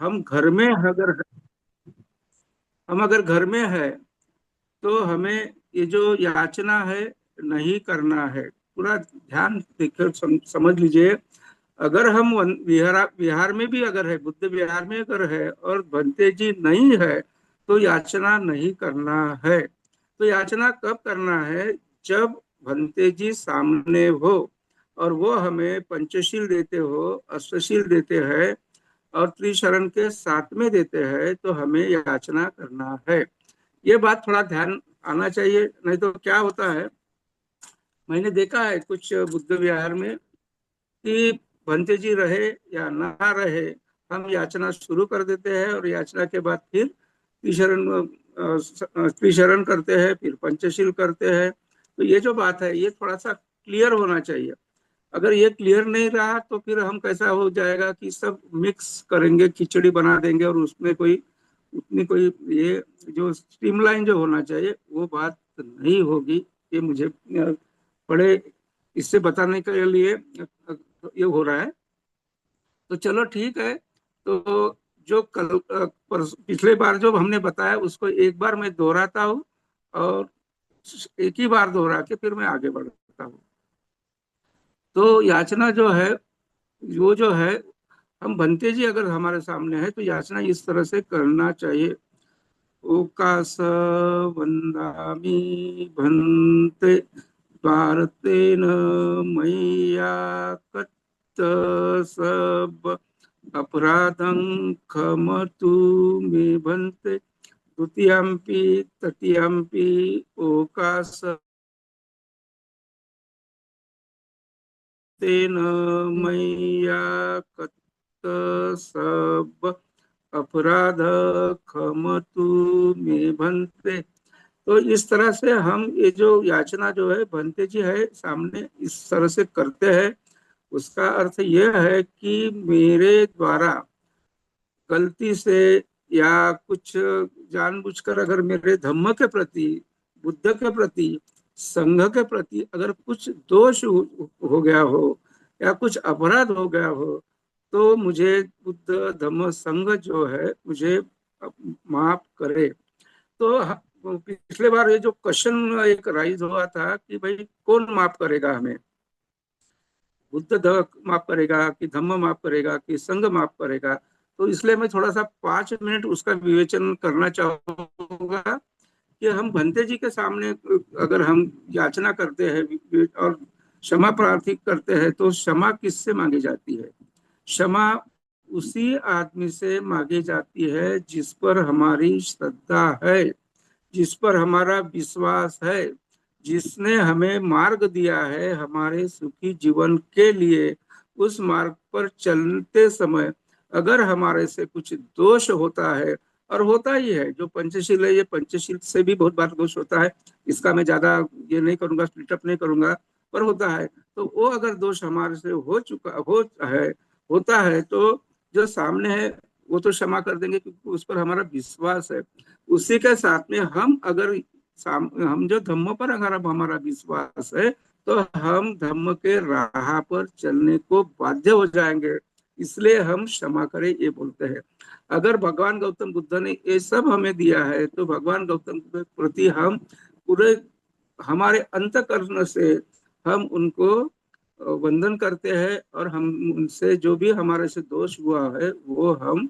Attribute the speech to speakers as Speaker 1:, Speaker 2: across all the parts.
Speaker 1: हम घर में अगर हम अगर घर में है तो हमें ये जो याचना है नहीं करना है। पूरा ध्यान देखकर समझ लीजिए। अगर हम विहार में भी अगर है, बुद्ध विहार में अगर है और भंते जी नहीं है, तो याचना नहीं करना है। तो याचना कब करना है? जब भंते जी सामने हो और वो हमें पंचशील देते हो, अष्टशील देते हैं और त्रिशरण के साथ में देते हैं, तो हमें याचना करना है। ये बात थोड़ा ध्यान आना चाहिए। नहीं तो क्या होता है, मैंने देखा है कुछ बुद्ध विहार में कि भंते जी रहे या ना रहे, हम याचना शुरू कर देते हैं और याचना के बाद फिर त्रिशरण करते हैं, फिर पंचशील करते हैं। तो ये जो बात है ये थोड़ा सा क्लियर होना चाहिए। अगर ये क्लियर नहीं रहा तो फिर हम कैसा हो जाएगा कि सब मिक्स करेंगे, खिचड़ी बना देंगे और उसमें कोई उतनी कोई ये जो स्ट्रीमलाइन जो होना चाहिए वो बात नहीं होगी। ये मुझे बड़े इससे बताने के लिए ये हो रहा है। तो चलो ठीक है। तो जो पिछले बार जो हमने बताया उसको एक बार मैं दोहराता हूँ और एक ही बार दोहरा के फिर मैं आगे बढ़ता हूँ। तो याचना जो है, वो जो है, हम बनते जी अगर हमारे सामने है तो याचना इस तरह से करना चाहिए। ओकास वंदामि भन्ते भारतेन मय्या कत्त सब अपराधं क्षमतु मे भन्ते द्वितीयम्पि तृतीयम्पि ओकास तेन मय्या कत्त सब अपराध क्षमतु मे भन्ते। तो इस तरह से हम ये जो याचना जो है भंते जी है सामने इस तरह से करते हैं। उसका अर्थ यह है कि मेरे द्वारा गलती से या कुछ जानबूझकर अगर मेरे धम्म के प्रति, बुद्ध के प्रति, संघ के प्रति अगर कुछ दोष हो गया हो या कुछ अपराध हो गया हो, तो मुझे बुद्ध धम्म संघ जो है मुझे माफ करे। तो पिछले बार ये जो क्वेश्चन एक राइज हुआ था कि भाई कौन माफ करेगा हमें, बुद्ध माफ करेगा कि धम्म माफ करेगा कि संघ माफ करेगा? तो इसलिए मैं थोड़ा सा 5 मिनट उसका विवेचन करना चाहूंगा कि हम भंते जी के सामने अगर हम याचना करते हैं और क्षमा प्रार्थी करते हैं तो क्षमा किससे मांगी जाती है? क्षमा उसी आदमी से मांगी जाती है जिस पर हमारी श्रद्धा है, जिस पर हमारा विश्वास है, जिसने हमें मार्ग दिया है हमारे सुखी जीवन के लिए। उस मार्ग पर चलते समय अगर हमारे से कुछ दोष होता है, और होता ही है, जो पंचशील है ये पंचशील से भी बहुत बार दोष होता है, इसका मैं ज्यादा ये नहीं करूंगा, स्प्लिटअप नहीं करूंगा, पर होता है। तो वो अगर दोष हमारे से है होता है तो जो सामने है वो तो क्षमा कर देंगे क्योंकि उस पर हमारा विश्वास है। उसी के साथ में हम अगर हम जो धम्म पर अगर हमारा विश्वास है तो हम धम्म के राह पर चलने को बाध्य हो जाएंगे। इसलिए हम क्षमा करें ये बोलते हैं। अगर भगवान गौतम बुद्ध ने ये सब हमें दिया है तो भगवान गौतम के प्रति हम पूरे हमारे अंतःकरण से हम उनको वंदन करते हैं और हम उनसे जो भी हमारे से दोष हुआ है वो हम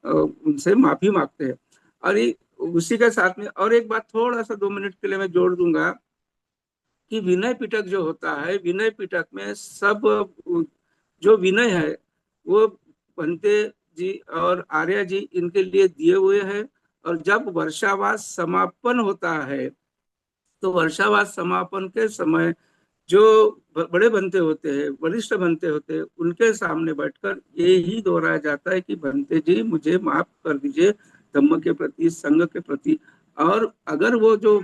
Speaker 1: उनसे माफी मांगते हैं। और उसी के साथ में और एक बात थोड़ा सा 2 मिनट के लिए मैं जोड़ दूंगा कि विनय पिटक जो होता है, विनय पिटक में सब जो विनय है वो पंते जी और आर्य जी इनके लिए दिए हुए हैं। और जब वर्षावास समापन होता है तो वर्षावास समापन के समय जो बड़े बनते होते हैं, वरिष्ठ बनते होते हैं, उनके सामने बैठकर यही दोहराया जाता है कि बनते जी मुझे माफ कर दीजिए धम्म के प्रति, संघ के प्रति। और अगर वो जो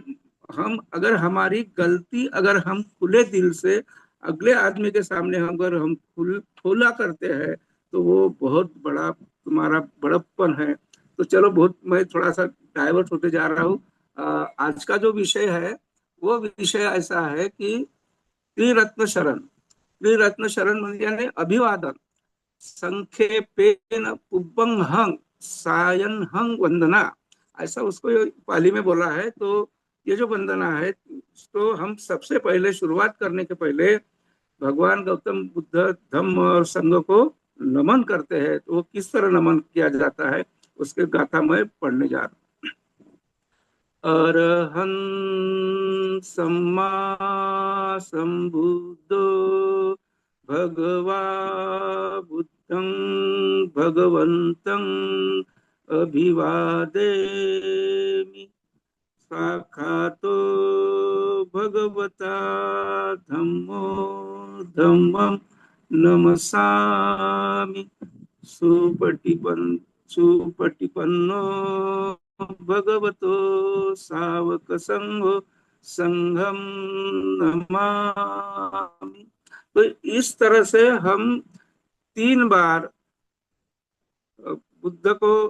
Speaker 1: हम अगर हमारी गलती अगर हम खुले दिल से अगले आदमी के सामने हम अगर हम खोला करते हैं तो वो बहुत बड़ा तुम्हारा बड़प्पन है। तो चलो, बहुत मैं थोड़ा सा डाइवर्ट होते जा रहा हूँ। आज का जो विषय है वो विषय ऐसा है कि त्रिरत्न शरण। त्रिरत्न शरण म्हणजे यानी अभिवादन, संखेपेन पुब्बंग हंग सायन हंग वंदना, ऐसा उसको पाली में बोला है। तो ये जो वंदना है, तो हम सबसे पहले शुरुआत करने के पहले भगवान गौतम बुद्ध धम्म और संघ को नमन करते हैं। तो वो किस तरह नमन किया जाता है उसके गाथा मैं पढ़ने जा रहा हूँ। अरहं सम्मा संबुद्धो भगवा बुद्धं भगवन्तं अभिवादेमि। साक्षातो भगवता धम्मो धम्मं नमसामि। सुपटिपन्नो भगवतो सावक संघो संघम नमामि। तो इस तरह से हम 3 बार बुद्ध को,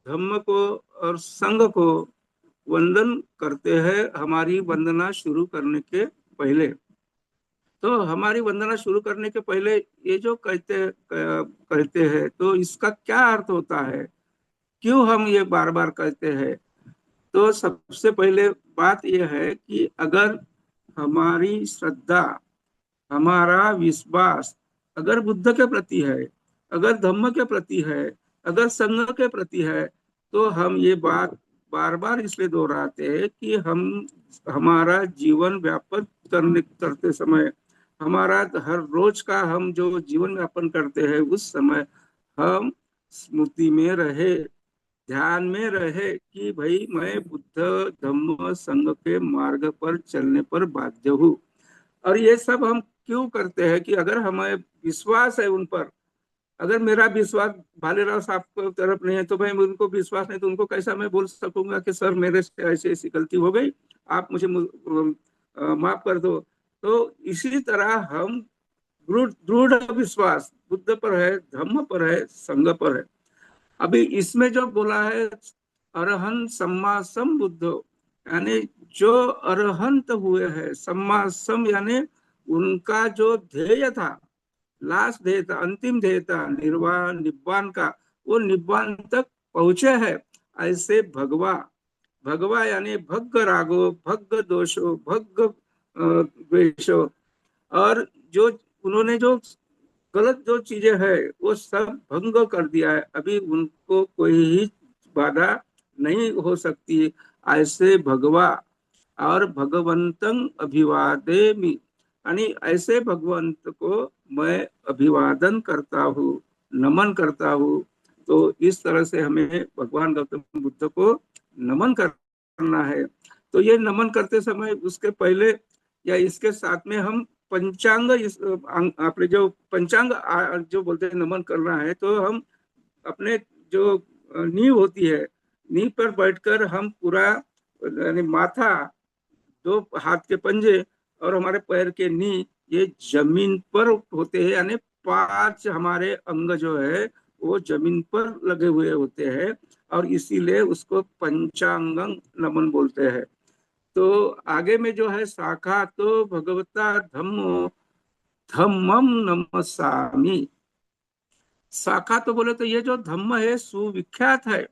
Speaker 1: धम्म को और संघ को वंदन करते हैं हमारी वंदना शुरू करने के पहले। तो हमारी वंदना शुरू करने के पहले ये जो कहते हैं, तो इसका क्या अर्थ होता है, क्यों हम ये बार बार कहते हैं? तो सबसे पहले बात यह है कि अगर हमारी श्रद्धा, हमारा विश्वास अगर बुद्ध के प्रति है, अगर धम्म के प्रति है, अगर संघ के प्रति है, तो हम ये बात बार बार इसलिए दोहराते हैं कि हम हमारा जीवन व्यापन करते समय, हमारा हर रोज का हम जो जीवन व्यापन करते हैं उस समय हम स्मृति में रहे, ध्यान में रहे कि भाई मैं बुद्ध धम्म संघ के मार्ग पर चलने पर बाध्य हूँ। और ये सब हम क्यों करते हैं कि अगर हमें विश्वास है उन पर, अगर मेरा विश्वास भालेराव साहब की तरफ नहीं है तो भाई उनको विश्वास नहीं, तो उनको कैसा मैं बोल सकूंगा कि सर मेरे से ऐसी ऐसी गलती हो गई, आप मुझे माफ कर दो। तो इसी तरह हम दृढ़ दृढ़ विश्वास बुद्ध पर है, धम्म पर है, संघ पर है। अभी इसमें जो बोला है अरहन सम्मा संबुद्ध, यानी जो अरहंत हुए हैं, सम्मा सम यानी उनका जो ध्येय था, लास्ट ध्येय था, अंतिम ध्येय था निर्वाण निब्बान का, वो निब्बान तक पहुंचे हैं। ऐसे भगवा, भगवा यानी भग्ग रागो, भग्ग दोषो, भग्ग द्वेषो, और जो उन्होंने जो गलत जो चीजें है वो सब भंग कर दिया है, अभी उनको कोई ही बाधा नहीं हो सकती। ऐसे भगवा और भगवंतं अभिवादेमि, यानी ऐसे भगवंत को मैं अभिवादन करता हूँ, नमन करता हूँ। तो इस तरह से हमें भगवान गौतम बुद्ध को नमन करना है। तो ये नमन करते समय उसके पहले या इसके साथ में हम पंचांग, अपने जो पंचांग जो बोलते हैं नमन करना है, तो हम अपने जो नींव होती है, नींव पर बैठकर हम पूरा यानी माथा, दो हाथ के पंजे और हमारे पैर के नी ये जमीन पर होते हैं, यानी 5 हमारे अंग जो है वो जमीन पर लगे हुए होते हैं, और इसीलिए उसको पंचांग नमन बोलते हैं। तो आगे में जो है शाखा तो भगवता धम्मो धम्मम नमसामि। शाखा तो बोले तो ये जो धम्म है सुविख्यात है,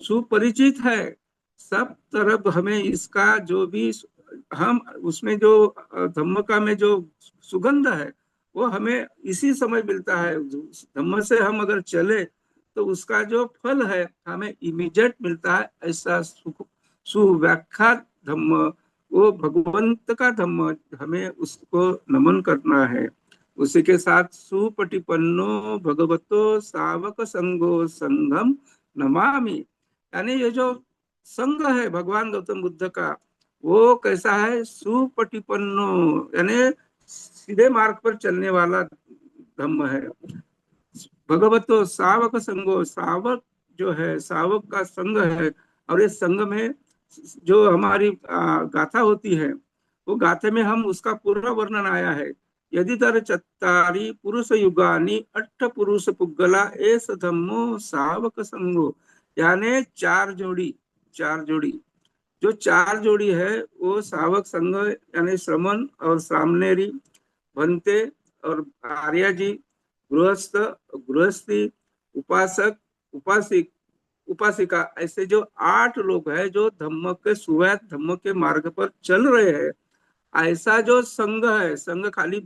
Speaker 1: सुपरिचित है, सब तरफ हमें इसका जो भी हम उसमें जो धम्म का में जो सुगंध है वो हमें इसी समय मिलता है। धम्म से हम अगर चले तो उसका जो फल है हमें इमीडिएट मिलता है। ऐसा सुव्याख्यात धम्म, वो भगवंत का धम्म, हमें उसको नमन करना है। उसी के साथ सुपटिपन्नो भगवतो सावक संगो संघम नमामि, यानी ये जो संघ है भगवान गौतम बुद्ध का वो कैसा है, सुपटिपन्नो यानी सीधे मार्ग पर चलने वाला धम्म है। भगवतो सावक संगो, सावक जो है सावक का संग है, और इस संग में जो हमारी गाथा होती है वो गाथे में हम उसका पूरा वर्णन आया है। यदि तर चत्तारी पुरुष युगानी अट्ठ पुरुष पुगला एस धम्मो सावक संगो, यानी 4 जोड़ी, 4 जोड़ी, जो 4 जोड़ी है वो सावक संघ, यानी श्रमण और सामनेरी, भंते और आर्या जी, गृहस्थ, गृहस्थी, उपासक, उपासिक उपासिका, ऐसे जो 8 लोग हैं जो धम्म के सुवैत धम्म के मार्ग पर चल रहे हैं, ऐसा जो संघ है, संघ खाली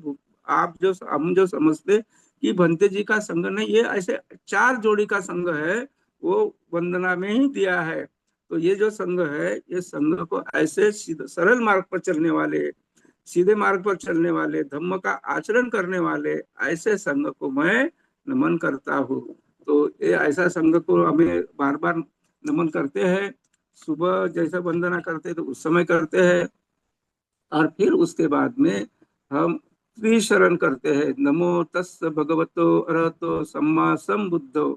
Speaker 1: आप जो हम जो समझते कि भंते जी का संघ नहीं, ये ऐसे 4 जोड़ी का संघ है, वो वंदना में ही दिया है। तो ये जो संघ है, ये संघ को ऐसे सरल मार्ग पर चलने वाले, सीधे मार्ग पर चलने वाले, धम्म का आचरण करने वाले, ऐसे संघ को मैं नमन करता हूँ। तो ये ऐसा संघ को हमें बार बार नमन करते हैं। सुबह जैसा वंदना करते हैं तो उस समय करते हैं, और फिर उसके बाद में हम त्रिशरण करते हैं। नमो तस् भगवतो अरहतो सम्मा संबुद्धो,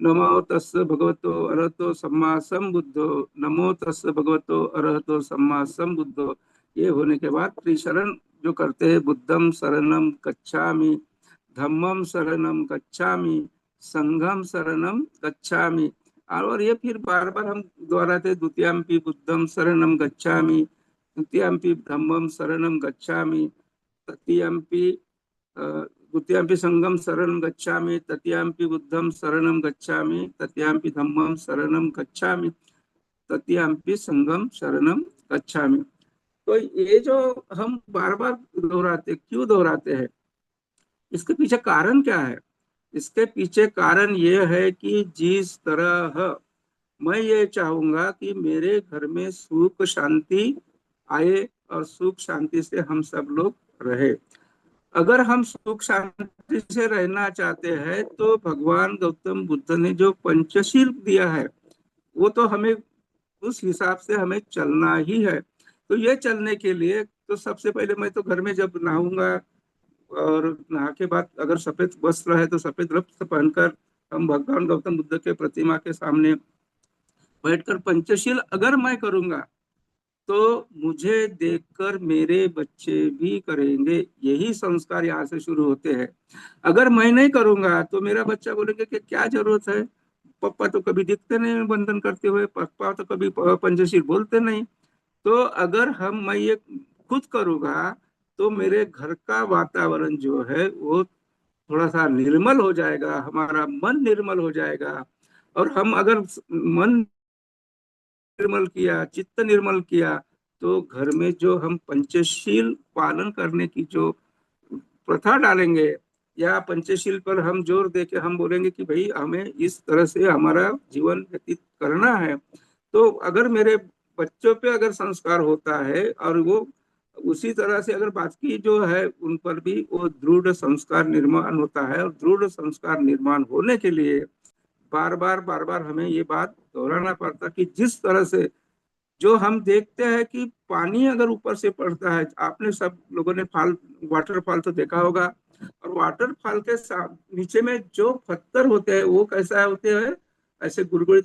Speaker 1: नमो तस् भगवतो अरहतो सम्मा संबुद्धो, नमो तस् भगवतो अरहतो सम्मा संबुद्धो। ये होने के बाद त्रिशरण जो करते हैं, बुद्धम शरणम गच्छामि, धम्मम शरणम गच्छामि, संघम शरणम गच्छामि। और ये फिर बार बार हम दोहराते, द्वितीयम्पि बुद्धम शरणम गच्छामि, द्वितीयम्पि धम्मम शरणम गच्छामि, तृतीयम्पि द्वितीयम्पि संघम शरणम गच्छामि, तृतीयम्पि बुद्धम शरणम गच्छामि, तृतीयम्पि धम्मम शरणम गच्छामि, तृतीयम्पि संघम शरणम गच्छामि। तो ये जो हम बार बार दोहराते, क्यों दोहराते हैं, इसके पीछे कारण क्या है? इसके पीछे कारण ये है कि जिस तरह मैं ये चाहूंगा कि मेरे घर में सुख शांति आए और सुख शांति से हम सब लोग रहे। अगर हम सुख शांति से रहना चाहते हैं तो भगवान गौतम बुद्ध ने जो पंचशील दिया है, वो तो हमें उस हिसाब से हमें चलना ही है। तो ये चलने के लिए तो सबसे पहले मैं तो घर में जब नहाऊंगा, और नहा के बाद अगर सफेद वस्त्र है तो सफेद वस्त्र पहनकर हम भगवान गौतम बुद्ध के प्रतिमा के सामने बैठकर पंचशील अगर मैं करूंगा, तो मुझे देखकर मेरे बच्चे भी करेंगे। यही संस्कार यहाँ से शुरू होते हैं। अगर मैं नहीं करूंगा तो मेरा बच्चा बोलेंगे कि क्या जरूरत है, पापा तो कभी दिखते नहीं बंधन करते हुए, पापा तो कभी पंचशील बोलते नहीं। तो अगर मैं ये खुद करूंगा, तो मेरे घर का वातावरण जो है वो थोड़ा सा निर्मल हो जाएगा, हमारा मन निर्मल हो जाएगा। और हम अगर मन निर्मल किया, चित्त निर्मल किया, तो घर में जो हम पंचशील पालन करने की जो प्रथा डालेंगे, या पंचशील पर हम जोर देके हम बोलेंगे कि भाई हमें इस तरह से हमारा जीवन व्यतीत करना है, तो अगर मेरे बच्चों पे अगर संस्कार होता है और वो उसी तरह से अगर बाकी जो है उन पर भी वो दृढ़ संस्कार निर्माण होता है। और दृढ़ संस्कार निर्माण होने के लिए बार बार हमें ये बात दोहराना पड़ता कि जिस तरह से जो हम देखते हैं कि पानी अगर ऊपर से पड़ता है, आपने सब लोगों ने फॉल, वाटरफॉल तो देखा होगा, और वाटरफॉल के नीचे में जो पत्थर होते हैं वो कैसा होते हैं, ऐसे गुड़गुड़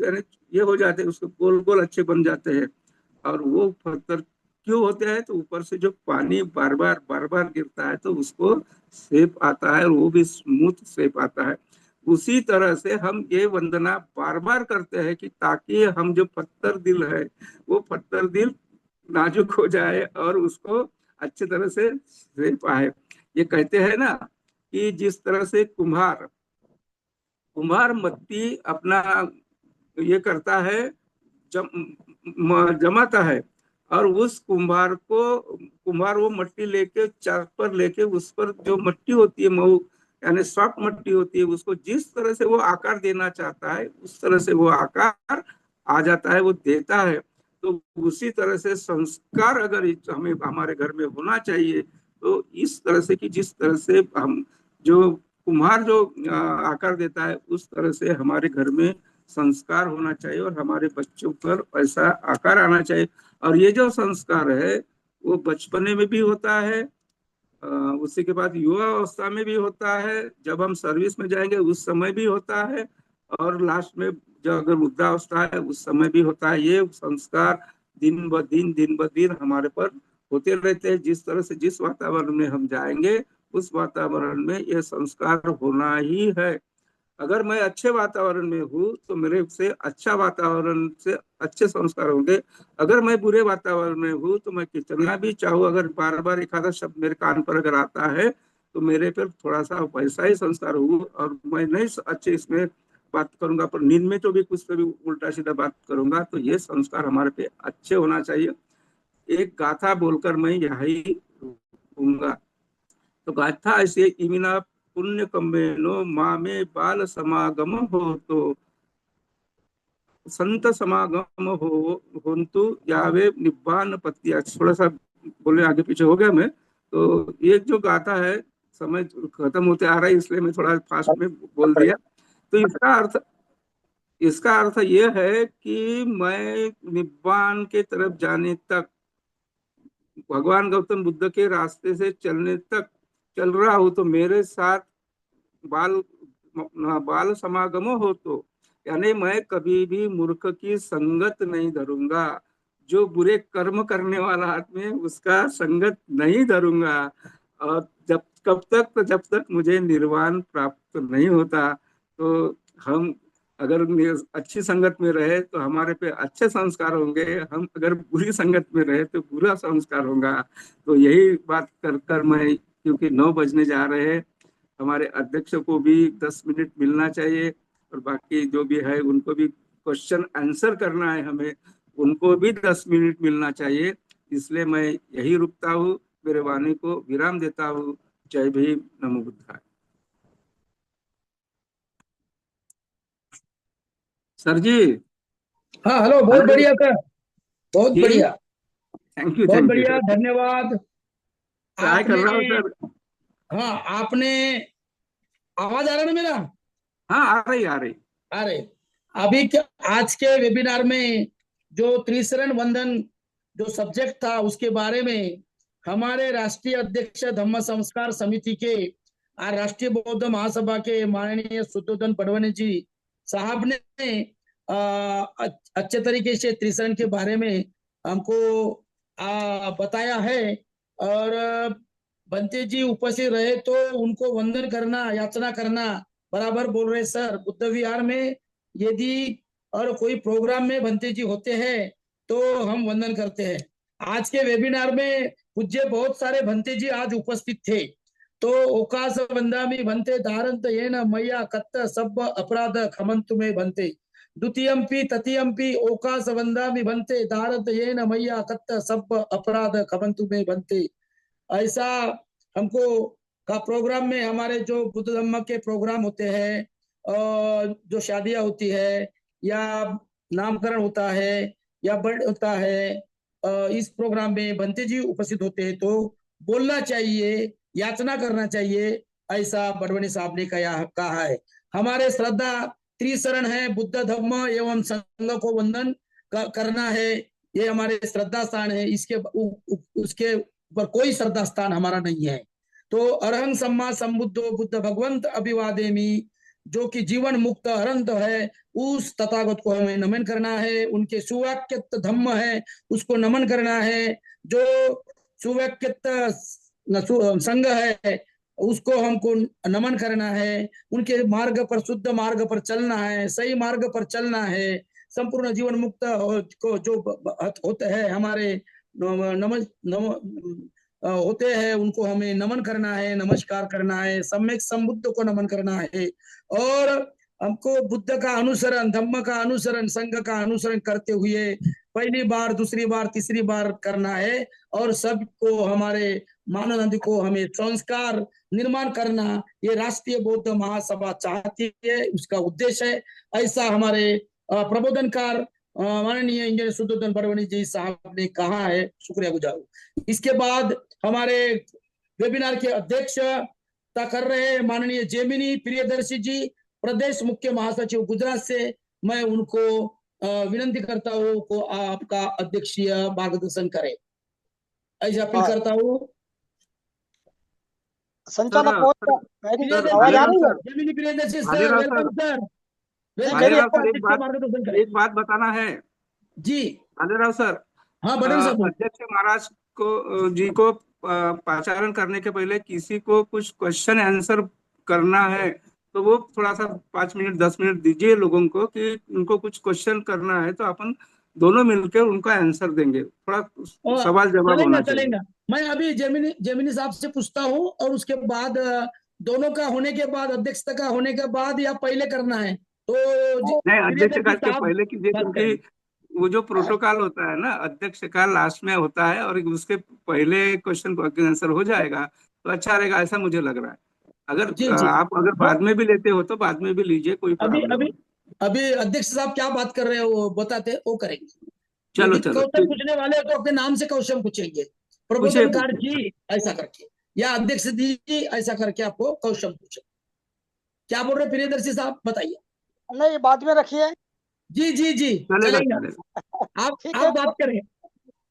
Speaker 1: ये हो जाते हैं, उसको गोल गोल अच्छे बन जाते हैं। और वो पत्थर क्यों होते हैं, तो ऊपर से जो पानी बार बार गिरता है तो उसको शेप आता है, और वो भी स्मूथ शेप आता है। उसी तरह से हम ये वंदना बार बार करते हैं कि ताकि हम जो पत्थर दिल है, वो पत्थर दिल नाजुक हो जाए और उसको अच्छे तरह से शेप आए। ये कहते हैं ना कि जिस तरह से कुम्हार कुम्हार मट्टी अपना ये करता है, जमाता है, और उस कुम्हार वो मट्टी लेके चाक पर लेके उस पर जो मट्टी होती है मऊ, यानी सॉफ्ट मट्टी होती है, उसको जिस तरह से वो आकार देना चाहता है उस तरह से वो आकार आ जाता है, वो देता है। तो उसी तरह से संस्कार अगर हमें हमारे घर में होना चाहिए, तो इस तरह से कि जिस तरह से हम जो कुम्हार जो आकार देता है उस तरह से हमारे घर में संस्कार होना चाहिए और हमारे बच्चों पर ऐसा आकार आना चाहिए। और ये जो संस्कार है वो बचपने में भी होता है, उसी के बाद युवा अवस्था में भी होता है, जब हम सर्विस में जाएंगे उस समय भी होता है, और लास्ट में जब अगर वृद्धावस्था है उस समय भी होता है। ये संस्कार दिन ब दिन हमारे पर होते रहते हैं। जिस तरह से जिस वातावरण में हम जाएंगे उस वातावरण में ये संस्कार होना ही है। अगर मैं अच्छे वातावरण में हूँ तो मेरे से अच्छा वातावरण से अच्छे संस्कार होंगे। अगर मैं बुरे वातावरण में हूँ तो मैं कितना भी चाहूँ, अगर बार बार एक आधा शब्द मेरे कान पर अगर आता है तो मेरे पर थोड़ा सा वैसा ही संस्कार हो, और मैं नहीं अच्छे इसमें बात करूंगा, पर नींद में तो भी कुछ तो भी उल्टा सीधा बात करूंगा, तो ये संस्कार हमारे पे अच्छे होना चाहिए। एक गाथा बोलकर मैं यही कहूंगा। तो गाथा ऐसे, इमिना पुण्य कम्मेनो माँ में बाल समागम हो तो संत समागम हो होन्तु यावे निब्बान पत्तिया। थोड़ा सा बोले आगे पीछे हो गया मैं। तो ये जो गाथा है, समय खत्म होते आ रहा है इसलिए मैं थोड़ा फास्ट में बोल दिया। तो इसका अर्थ ये है कि मैं निब्बान के तरफ जाने तक, भगवान गौतम बुद्ध के रास्ते से चलने तक चल रहा हूं, तो मेरे साथ बाल बाल समागम हो तो, यानी मैं कभी भी मूर्ख की संगत नहीं धरूंगा, जो बुरे कर्म करने वाला आदमी है उसका संगत नहीं धरूंगा। और कब तक, तो जब तक मुझे निर्वाण प्राप्त नहीं होता। तो हम अगर अच्छी संगत में रहे तो हमारे पे अच्छे संस्कार होंगे, हम अगर बुरी संगत में रहे तो बुरा संस्कार होगा। तो यही बात कर कर मैं, क्योंकि 9 बजने जा रहे हैं, हमारे अध्यक्ष को भी 10 मिनट मिलना चाहिए, और बाकी जो भी है उनको भी क्वेश्चन आंसर करना है हमें, उनको भी 10 मिनट मिलना चाहिए। इसलिए मैं यही रुकता हूँ, मेरे वाणी को विराम देता हूँ। जय भीम, नमो बुद्धाय। सर जी।
Speaker 2: हाँ हेलो, बहुत
Speaker 1: हेलो
Speaker 2: बढ़िया सर, बहुत
Speaker 1: जी।
Speaker 2: बढ़िया,
Speaker 1: थैंक यू,
Speaker 2: बहुत
Speaker 1: थैंक यू
Speaker 2: बढ़िया,
Speaker 1: सर।
Speaker 2: धन्यवाद।
Speaker 1: ट्राई कर
Speaker 2: आपने,
Speaker 1: रहा हूँ सर।
Speaker 2: हाँ आपने, आवाज आ रहा है ना मेरा?
Speaker 1: हाँ, आ रही आ रही।
Speaker 2: अरे, अभी क्या, आज के वेबिनार में जो त्रिशरण वंदन जो सब्जेक्ट था उसके बारे में हमारे राष्ट्रीय अध्यक्ष धम्म संस्कार समिति के और राष्ट्रीय बौद्ध महासभा के माननीय शुद्धोधन बड़वनी जी साहब ने अच्छे तरीके से त्रिशरण के बारे में हमको बताया है। और बंते जी उपस्थित रहे तो उनको वंदन करना, याचना करना बराबर बोल रहे सर। बुद्ध विहार में यदि और कोई प्रोग्राम में बंते जी होते हैं तो हम वंदन करते हैं। आज के वेबिनार में पूज्य बहुत सारे भंते जी आज उपस्थित थे। तो ओकास वंदामि भंते धारंत येन मैया कत्त सब अपराध खमंतु में भंते। द्वितीयंपि तृतीयंपि ओकास वंदामि भंते धारंत येन मैया कत्त सब अपराध खमंतु में भंते। ऐसा हमको का प्रोग्राम में हमारे जो बुद्ध धम्म के प्रोग्राम होते हैं, जो शादियां होती है या नामकरण होता है या बर्थ होता है, इस प्रोग्राम में बंते जी उपस्थित होते हैं तो बोलना चाहिए, याचना करना चाहिए, ऐसा बड़वनी साहब ने कहा है। हमारे श्रद्धा त्रिशरण है, बुद्ध धम्म एवं संघ को वंदन करना है, ये हमारे श्रद्धा स्थान है। उसके पर कोई श्रद्धा स्थान हमारा नहीं है। तो अरहं सम्मा संबुद्धो बुद्ध भगवंत अभिवादेमी, जो कि जीवन मुक्त अरंत है, उस तथागत को हमें नमन करना है। उनके सुवाक्यत धम्म है, उसको नमन करना है। जो सुवाक्यत संघ है, उसको हमको नमन करना है। उनके मार्ग पर, शुद्ध मार्ग पर चलना है, सही मार्ग पर चलना है। संपूर्ण जीवन मुक्त को जो होते हैं हमारे होते हैं, उनको हमें नमन करना है, नमस्कार करना है, सम्यक संबुद्ध को नमन करना है। और हमको बुद्ध का अनुसरण, धम्म का अनुसरण, संघ का अनुसरण करते हुए पहली बार, दूसरी बार, तीसरी बार करना है। और सबको, हमारे मानव को हमें संस्कार निर्माण करना, ये राष्ट्रीय बौद्ध महासभा चाहती है, उसका उद्देश्य है। ऐसा हमारे प्रबोधनकार माननीय इंजीनियर शुद्धोधन बड़वनी जी साहब ने कहा है। शुक्रिया गुजार हूं। इसके बाद हमारे वेबिनार के अध्यक्ष कर रहे हैं माननीय जेमिनी प्रियदर्शी जी, प्रदेश मुख्य महासचिव गुजरात से। मैं उनको विनंती करता हूँ को आपका अध्यक्षीय मार्गदर्शन करें, ऐसे अपील करता हूँ।
Speaker 3: संचालक
Speaker 1: सर,
Speaker 3: आवाज आ रही है?
Speaker 2: Gemini Priyadarshi sir,
Speaker 1: Bhalerao
Speaker 2: welcome
Speaker 1: sir,
Speaker 2: sir.
Speaker 1: Bhalerao sir,
Speaker 2: मार्गदर्शन करें
Speaker 1: एक बात बताना है
Speaker 2: जी।
Speaker 1: भालेराव सर।
Speaker 2: हाँ बटन साहब।
Speaker 1: अध्यक्ष महाराज को जी को पाचारण करने के पहले किसी को कुछ क्वेश्चन आंसर करना है, तो वो थोड़ा सा 5 मिनट 10 मिनट दीजिए लोगों को, कि उनको कुछ क्वेश्चन करना है, तो अपन दोनों मिलकर उनका आंसर देंगे। थोड़ा सवाल जवाब
Speaker 2: चलेगा
Speaker 1: होना चाहिए।
Speaker 2: चलेगा। मैं अभी जेमिनी साहब से पूछता हूँ, और उसके बाद दोनों का होने के बाद, अध्यक्षता का होने के बाद, या पहले करना है तो
Speaker 1: नहीं, अध्यक्ष
Speaker 2: प्रियदर्शी
Speaker 1: काल के
Speaker 2: साहब
Speaker 1: पहले कीजिए,
Speaker 2: बात
Speaker 1: क्योंकि
Speaker 2: करेंगे।
Speaker 1: वो जो प्रोटोकॉल होता है ना, अध्यक्ष का लास्ट में होता है, और उसके पहले क्वेश्चन को आंसर हो जाएगा तो अच्छा रहेगा, ऐसा मुझे लग रहा है। अगर
Speaker 2: जी जी।
Speaker 1: आप अगर
Speaker 2: दो
Speaker 1: बाद में भी लेते हो तो बाद में भी लीजिए, कोई
Speaker 2: अभी
Speaker 1: प्रॉब्लम
Speaker 2: अभी
Speaker 1: नहीं।
Speaker 2: अभी अध्यक्ष साहब क्या बात कर रहे हैं वो बताते हैं, वो करेंगे।
Speaker 1: चलो
Speaker 2: यदि
Speaker 1: चलो
Speaker 2: क्वेश्चन
Speaker 1: ठीक,
Speaker 2: पूछने वाले हो तो अपने नाम से क्वेश्चन पूछेंगे,
Speaker 1: पूछिए
Speaker 2: प्रबोधन कार
Speaker 1: पूछिए।
Speaker 2: जी ऐसा करके, या अध्यक्ष जी ऐसा करके आपको क्वेश्चन पूछे। क्या बोल रहे हैं प्रियदर्शी साहब, बताइए।
Speaker 3: नहीं, बाद में रखिए।
Speaker 2: जी जी जी,
Speaker 1: चलेगा
Speaker 2: चलेगा।
Speaker 1: चलेगा।
Speaker 3: ठीक
Speaker 2: आप
Speaker 3: है,
Speaker 2: बात करें।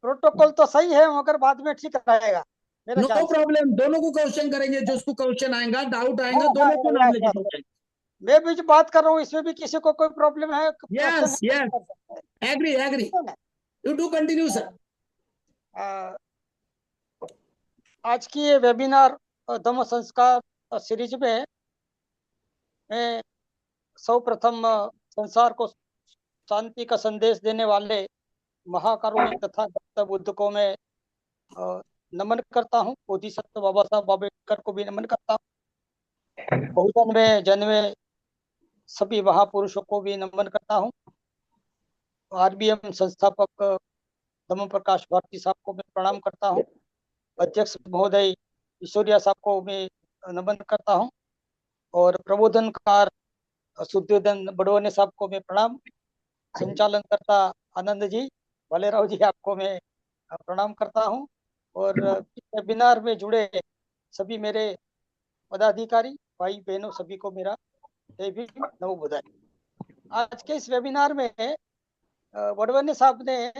Speaker 3: प्रोटोकॉल तो सही है मगर बाद में ठीक रहेगा मेरे
Speaker 2: नो
Speaker 3: ख्याल से।
Speaker 2: प्रॉब्लम, दोनों को क्वेश्चन करेंगे, जो उसको क्वेश्चन आएगा, डाउट
Speaker 3: हाँ
Speaker 2: आएगा,
Speaker 3: हाँ,
Speaker 2: दोनों को नाम
Speaker 3: यस
Speaker 2: लेके
Speaker 3: यस,
Speaker 2: पूछेंगे।
Speaker 3: मैं भी जो बात कर रहा हूँ इसमें भी किसी को कोई प्रॉब्लम है, क्वेश्चन
Speaker 2: यस
Speaker 3: है तो
Speaker 2: यस,
Speaker 3: कर सकते
Speaker 2: एग्री एग्री,
Speaker 3: हैं ना।
Speaker 2: You do continue sir.
Speaker 3: अ, आज की ये वेबिनार धम्म संस्कार सीरीज में मैं सर्वप्रथम संसार को शांति का संदेश देने वाले महाकारुणिक तथा दत्त बुद्ध को मैं अ, नमन करता हूँ। बोधिसत्व बाबा साहब अम्बेडकर को भी नमन करता हूँ। बहुधन में जन्मे सभी महापुरुषों को भी नमन करता हूँ। आरबीएम संस्थापक धम्म प्रकाश भारती साहब को मैं प्रणाम करता हूँ। अध्यक्ष महोदय ईश्वरिया साहब को मैं नमन करता हूँ, और प्रबोधनकार शुद्धोधन बड़वने साहब को मैं प्रणाम। संचालन करता आनंद जी भालेराव जी, आपको मैं प्रणाम करता हूँ। और इस वेबिनार में जुड़े सभी मेरे पदाधिकारी भाई बहनों सभी को मेरा जय भीम नमो बुद्धाय। आज के इस वेबिनार में बड़वने साहब ने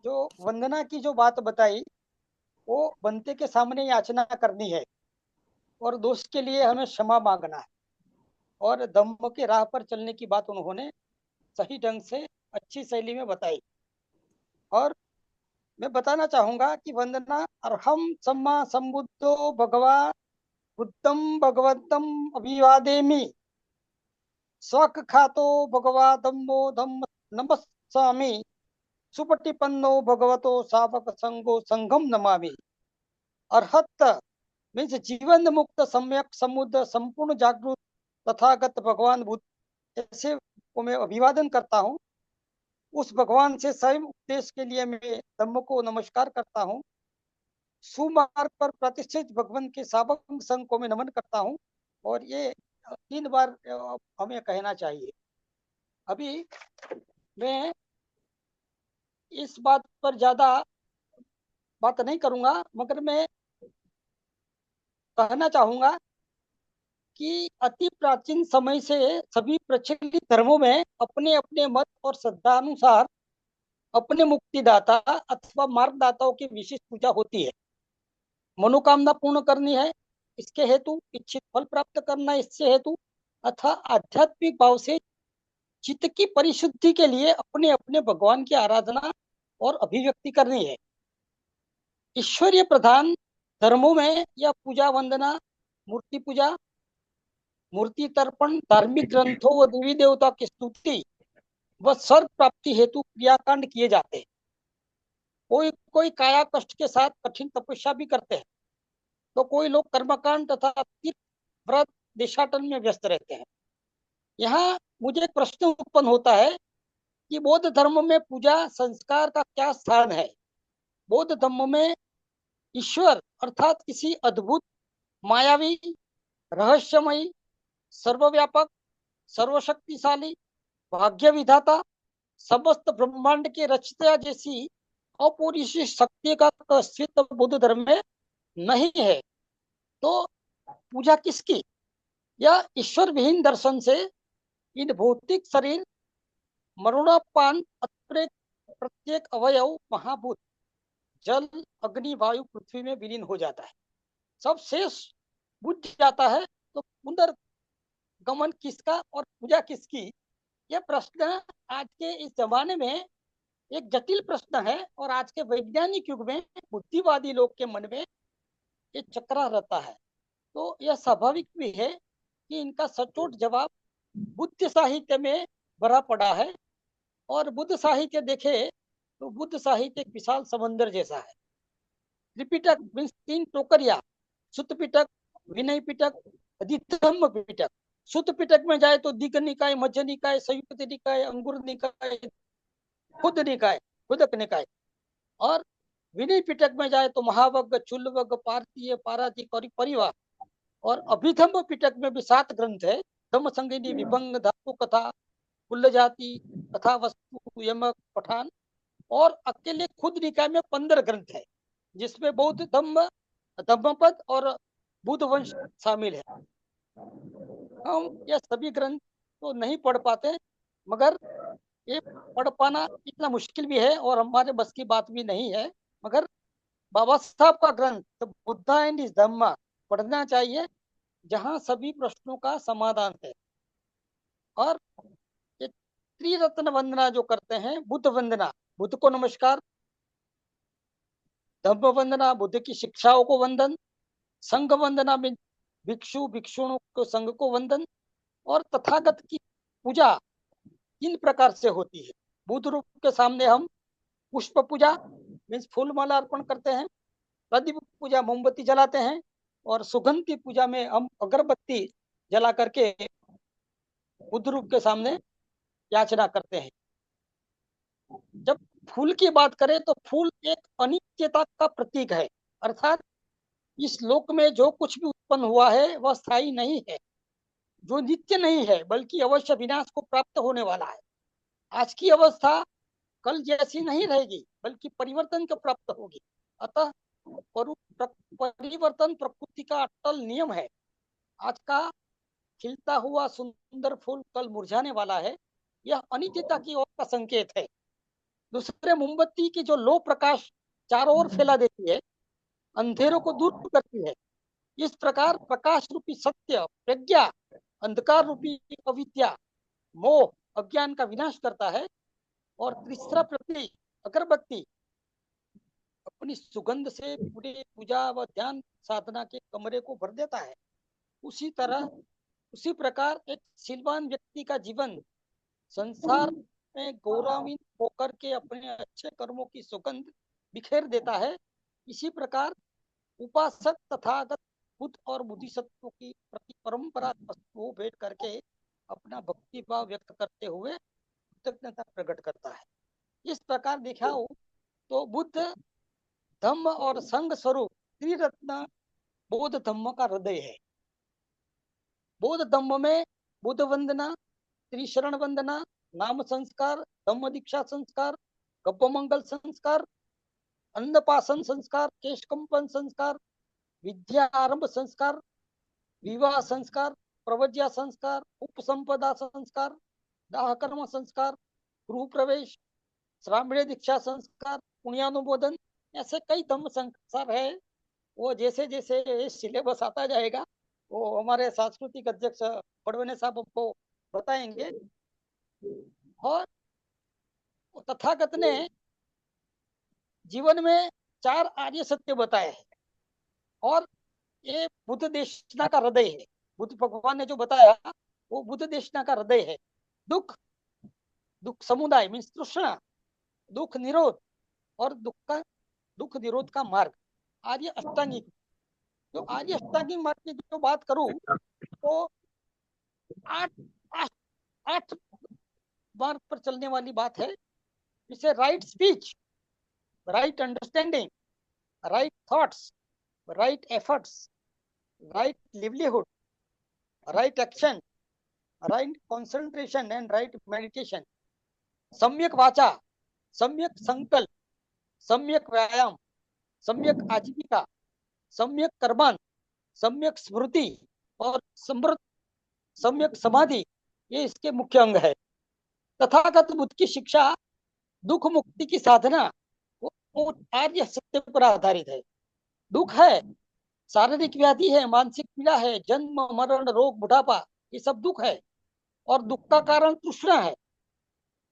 Speaker 3: जो वंदना की जो बात बताई, वो बनते के सामने याचना करनी है और दोष के लिए हमें क्षमा मांगना है, और धम्म के राह पर चलने की बात उन्होंने सही ढंग से अच्छी शैली में बताई। और मैं बताना चाहूंगा कि वंदना अर्हम सम्मा संबुद्धो भगवा बुद्धम भगवतम अभिवादेमि स्वक खातो भगवा धम्मो धम्म नमस्सामि सुपटिपन्नो भगवतो सावक संगो संगम नमामि। अर्हत मीन्स जीवन मुक्त सम्यक समुद्र संपूर्ण जागृत तथागत भगवान बुद्ध ऐसे को मैं अभिवादन करता हूँ। उस भगवान से स्वयं उपदेश के लिए मैं धम्म को नमस्कार करता हूँ। सुमार्ग पर प्रतिष्ठित भगवान के सावक संघ को मैं नमन करता हूँ। और ये 3 बार हमें कहना चाहिए। अभी मैं इस बात पर ज्यादा बात नहीं करूंगा, मगर मैं कहना चाहूंगा कि अति प्राचीन समय से सभी प्रचलित धर्मों में अपने अपने मत और श्रद्धा अनुसार अपने मुक्तिदाता अथवा मार्गदाताओं की विशिष्ट पूजा होती है। मनोकामना पूर्ण करनी है इसके हेतु, इच्छित फल प्राप्त करना इससे हेतु, अथवा आध्यात्मिक भाव से चित्त की परिशुद्धि के लिए अपने अपने भगवान की आराधना और अभिव्यक्ति करनी है। ईश्वरीय प्रधान धर्मों में यह पूजा वंदना, मूर्ति पूजा, मूर्ति तर्पण, धार्मिक ग्रंथों व देवी देवता की स्तुति व स्वर्ग प्राप्ति हेतु क्रियाकांड किए जाते हैं। कोई कोई काया कष्ट के साथ कठिन तपस्या भी करते हैं, तो कोई लोग कर्मकांड तथा तीर्थ व्रत देशाटन में व्यस्त रहते हैं। यहाँ मुझे एक प्रश्न उत्पन्न होता है कि बौद्ध धर्म में पूजा संस्कार का क्या स्थान है। बौद्ध धर्म में ईश्वर अर्थात किसी अद्भुत, मायावी, रहस्यमयी, सर्वव्यापक, सर्वशक्तिशाली, भाग्य विधाता, समस्त ब्रह्मांड के रचयिता जैसी अपरिसीम शक्ति का अस्तित्व बौद्ध धर्म में नहीं है। तो पूजा किसकी? या ईश्वर विहीन दर्शन से इन भौतिक शरीर मरणोपान प्रत्येक अवयव महाभूत जल, अग्नि, वायु, पृथ्वी में विलीन हो जाता है, सब शेष बुझ जाता है। तो पुनर्गमन किसका और पूजा किसकी? यह प्रश्न आज के इस जमाने में एक जटिल प्रश्न है, और आज के वैज्ञानिक युग में बुद्धिवादी लोग के मन में ये चक्रा रहता है। तो यह स्वाभाविक भी है कि इनका सचोट जवाब बुद्ध साहित्य में भरा पड़ा है। और बुद्ध साहित्य देखे तो बुद्ध साहित्य एक विशाल समंदर जैसा है। त्रिपिटक मीन्स 3 टोकरिया, सुत्त पिटक, विनय पिटक, अधिधम्म पिटक। सुत पिटक में जाए तो दीघ निकाय, मध्य निकाय, संयुक्त निकाय, अंगुर निकाय, खुद निकाय, खुदक निकाय। और विनय पिटक में जाए तो महावग्ग, चुल्लवग्ग, पार्थीय, पाराजिक और परिवार। और अभिधम्म पिटक में भी 7 ग्रंथ है। धम्म संगिनी, विभंग, धातु कथा, कुल्ल जाति, कथा वस्तु, यमक, पठान। और अकेले खुद निकाय में 15 ग्रंथ है, जिसमें बौद्ध धम्म, धम्मपद और बुद्ध वंश शामिल है। हम यह सभी ग्रंथ तो नहीं पढ़ पाते, मगर ये पढ़ पाना इतना मुश्किल भी है और हमारे बस की बात भी नहीं है। मगर बाबा साहब का ग्रंथ द बुद्धा एंड हिज धम्मा पढ़ना चाहिए, जहां सभी प्रश्नों का समाधान है। और ये त्रिरत्न वंदना जो करते हैं, बुद्ध वंदना, बुद्ध को नमस्कार, धम्म वंदना, बुद्ध की शिक्षाओं को वंदन, संघ वंदना में भिक्षु भिक्षुणों को संघ को वंदन, और तथागत की पूजा 3 प्रकार से होती है। बुद्ध रूप के सामने हम पुष्प पूजा मीन्स फूल माला अर्पण करते हैं, प्रदीप पूजा मोमबत्ती जलाते हैं, और सुगंधी पूजा में हम अगरबत्ती जला करके बुद्ध रूप के सामने याचना करते हैं। जब फूल की बात करें तो फूल एक अनित्यता का प्रतीक है, अर्थात इस लोक में जो कुछ भी उत्पन्न हुआ है वह स्थायी नहीं है, जो नित्य नहीं है, बल्कि अवश्य विनाश को प्राप्त होने वाला है। आज की अवस्था कल जैसी नहीं रहेगी, बल्कि परिवर्तन को प्राप्त होगी। अतः परिवर्तन प्रकृति का अटल नियम है। आज का खिलता हुआ सुंदर फूल कल मुरझाने वाला है, यह अनित्यता की ओर का संकेत है। दूसरे, मोमबत्ती की जो लो प्रकाश चारों ओर फैला देती है, अंधेरों को दूर करती है, इस प्रकार प्रकाश रूपी सत्य, प्रज्ञा, अंधकार रूपी अविद्या, मोह, अज्ञान का विनाश करता है। और तीसरा प्रतीक अगरबत्ती अपनी सुगंध से पूरे पूजा व ध्यान साधना के कमरे को भर देता है। उसी प्रकार एक शीलवान व्यक्ति का जीवन संसार में गौरवान्वित होकर के अपने अच्छे कर्मों की सुगंध बिखेर देता है। इसी प्रकार उपासक तथागत बुद्ध और बोधिसत्वों की प्रति परंपरा वस्तुओं भेंट करके अपना भक्ति भाव व्यक्त करते हुए कृतज्ञता प्रकट करता है। इस प्रकार दिखाओ तो बुद्ध धम्म और संघ स्वरूप त्रिरत्न बौद्ध धम्म का हृदय है। बौद्ध धम्म में बुद्ध वंदना, त्रिशरण वंदना, नाम संस्कार, धम्म दीक्षा संस्कार, गब्ब मंगल संस्कार, अन्नपासन संस्कार, केशकंपन संस्कार, विद्या आरंभ संस्कार, विवाह संस्कार, प्रवज्या संस्कार, उपसंपदा संस्कार, दाह कर्म संस्कार, गृह प्रवेश, श्रामणी दीक्षा संस्कार, पुण्यानुमोदन, ऐसे कई धम्म संस्कार है। वो जैसे जैसे सिलेबस आता जाएगा वो हमारे सांस्कृतिक अध्यक्ष पड़वने साहब हमको बताएंगे। और तथागत ने जीवन में 4 आर्य सत्य बताए हैं, और ये बुद्ध देशना का हृदय है। बुद्ध भगवान ने जो बताया वो बुद्ध देशना का हृदय है। दुख समुदाय मीन्स तृष्णा, दुख निरोध और दुख निरोध का मार्ग, आर्य अष्टांगिक। जो आर्य अष्टांगिक मार्ग की जो बात करूं तो 8 मार्ग पर चलने वाली बात है। इसे right speech, right understanding, right thoughts, right efforts, right livelihood, right action, right concentration and right meditation, सम्यक वाचा, सम्यक संकल्प, सम्यक व्यायाम, सम्यक आजीविका, सम्यक कर्मण, सम्यक स्मृति और सम्यक समाधि, ये इसके मुख्य अंग है। तथागत बुद्ध की शिक्षा दुख मुक्ति की साधना वो आर्य सत्य पर आधारित है। दुख है, शारीरिक व्याधि है, मानसिक पीड़ा है, जन्म मरण रोग बुढ़ापा, ये सब दुख है। और दुख का कारण तृष्णा है,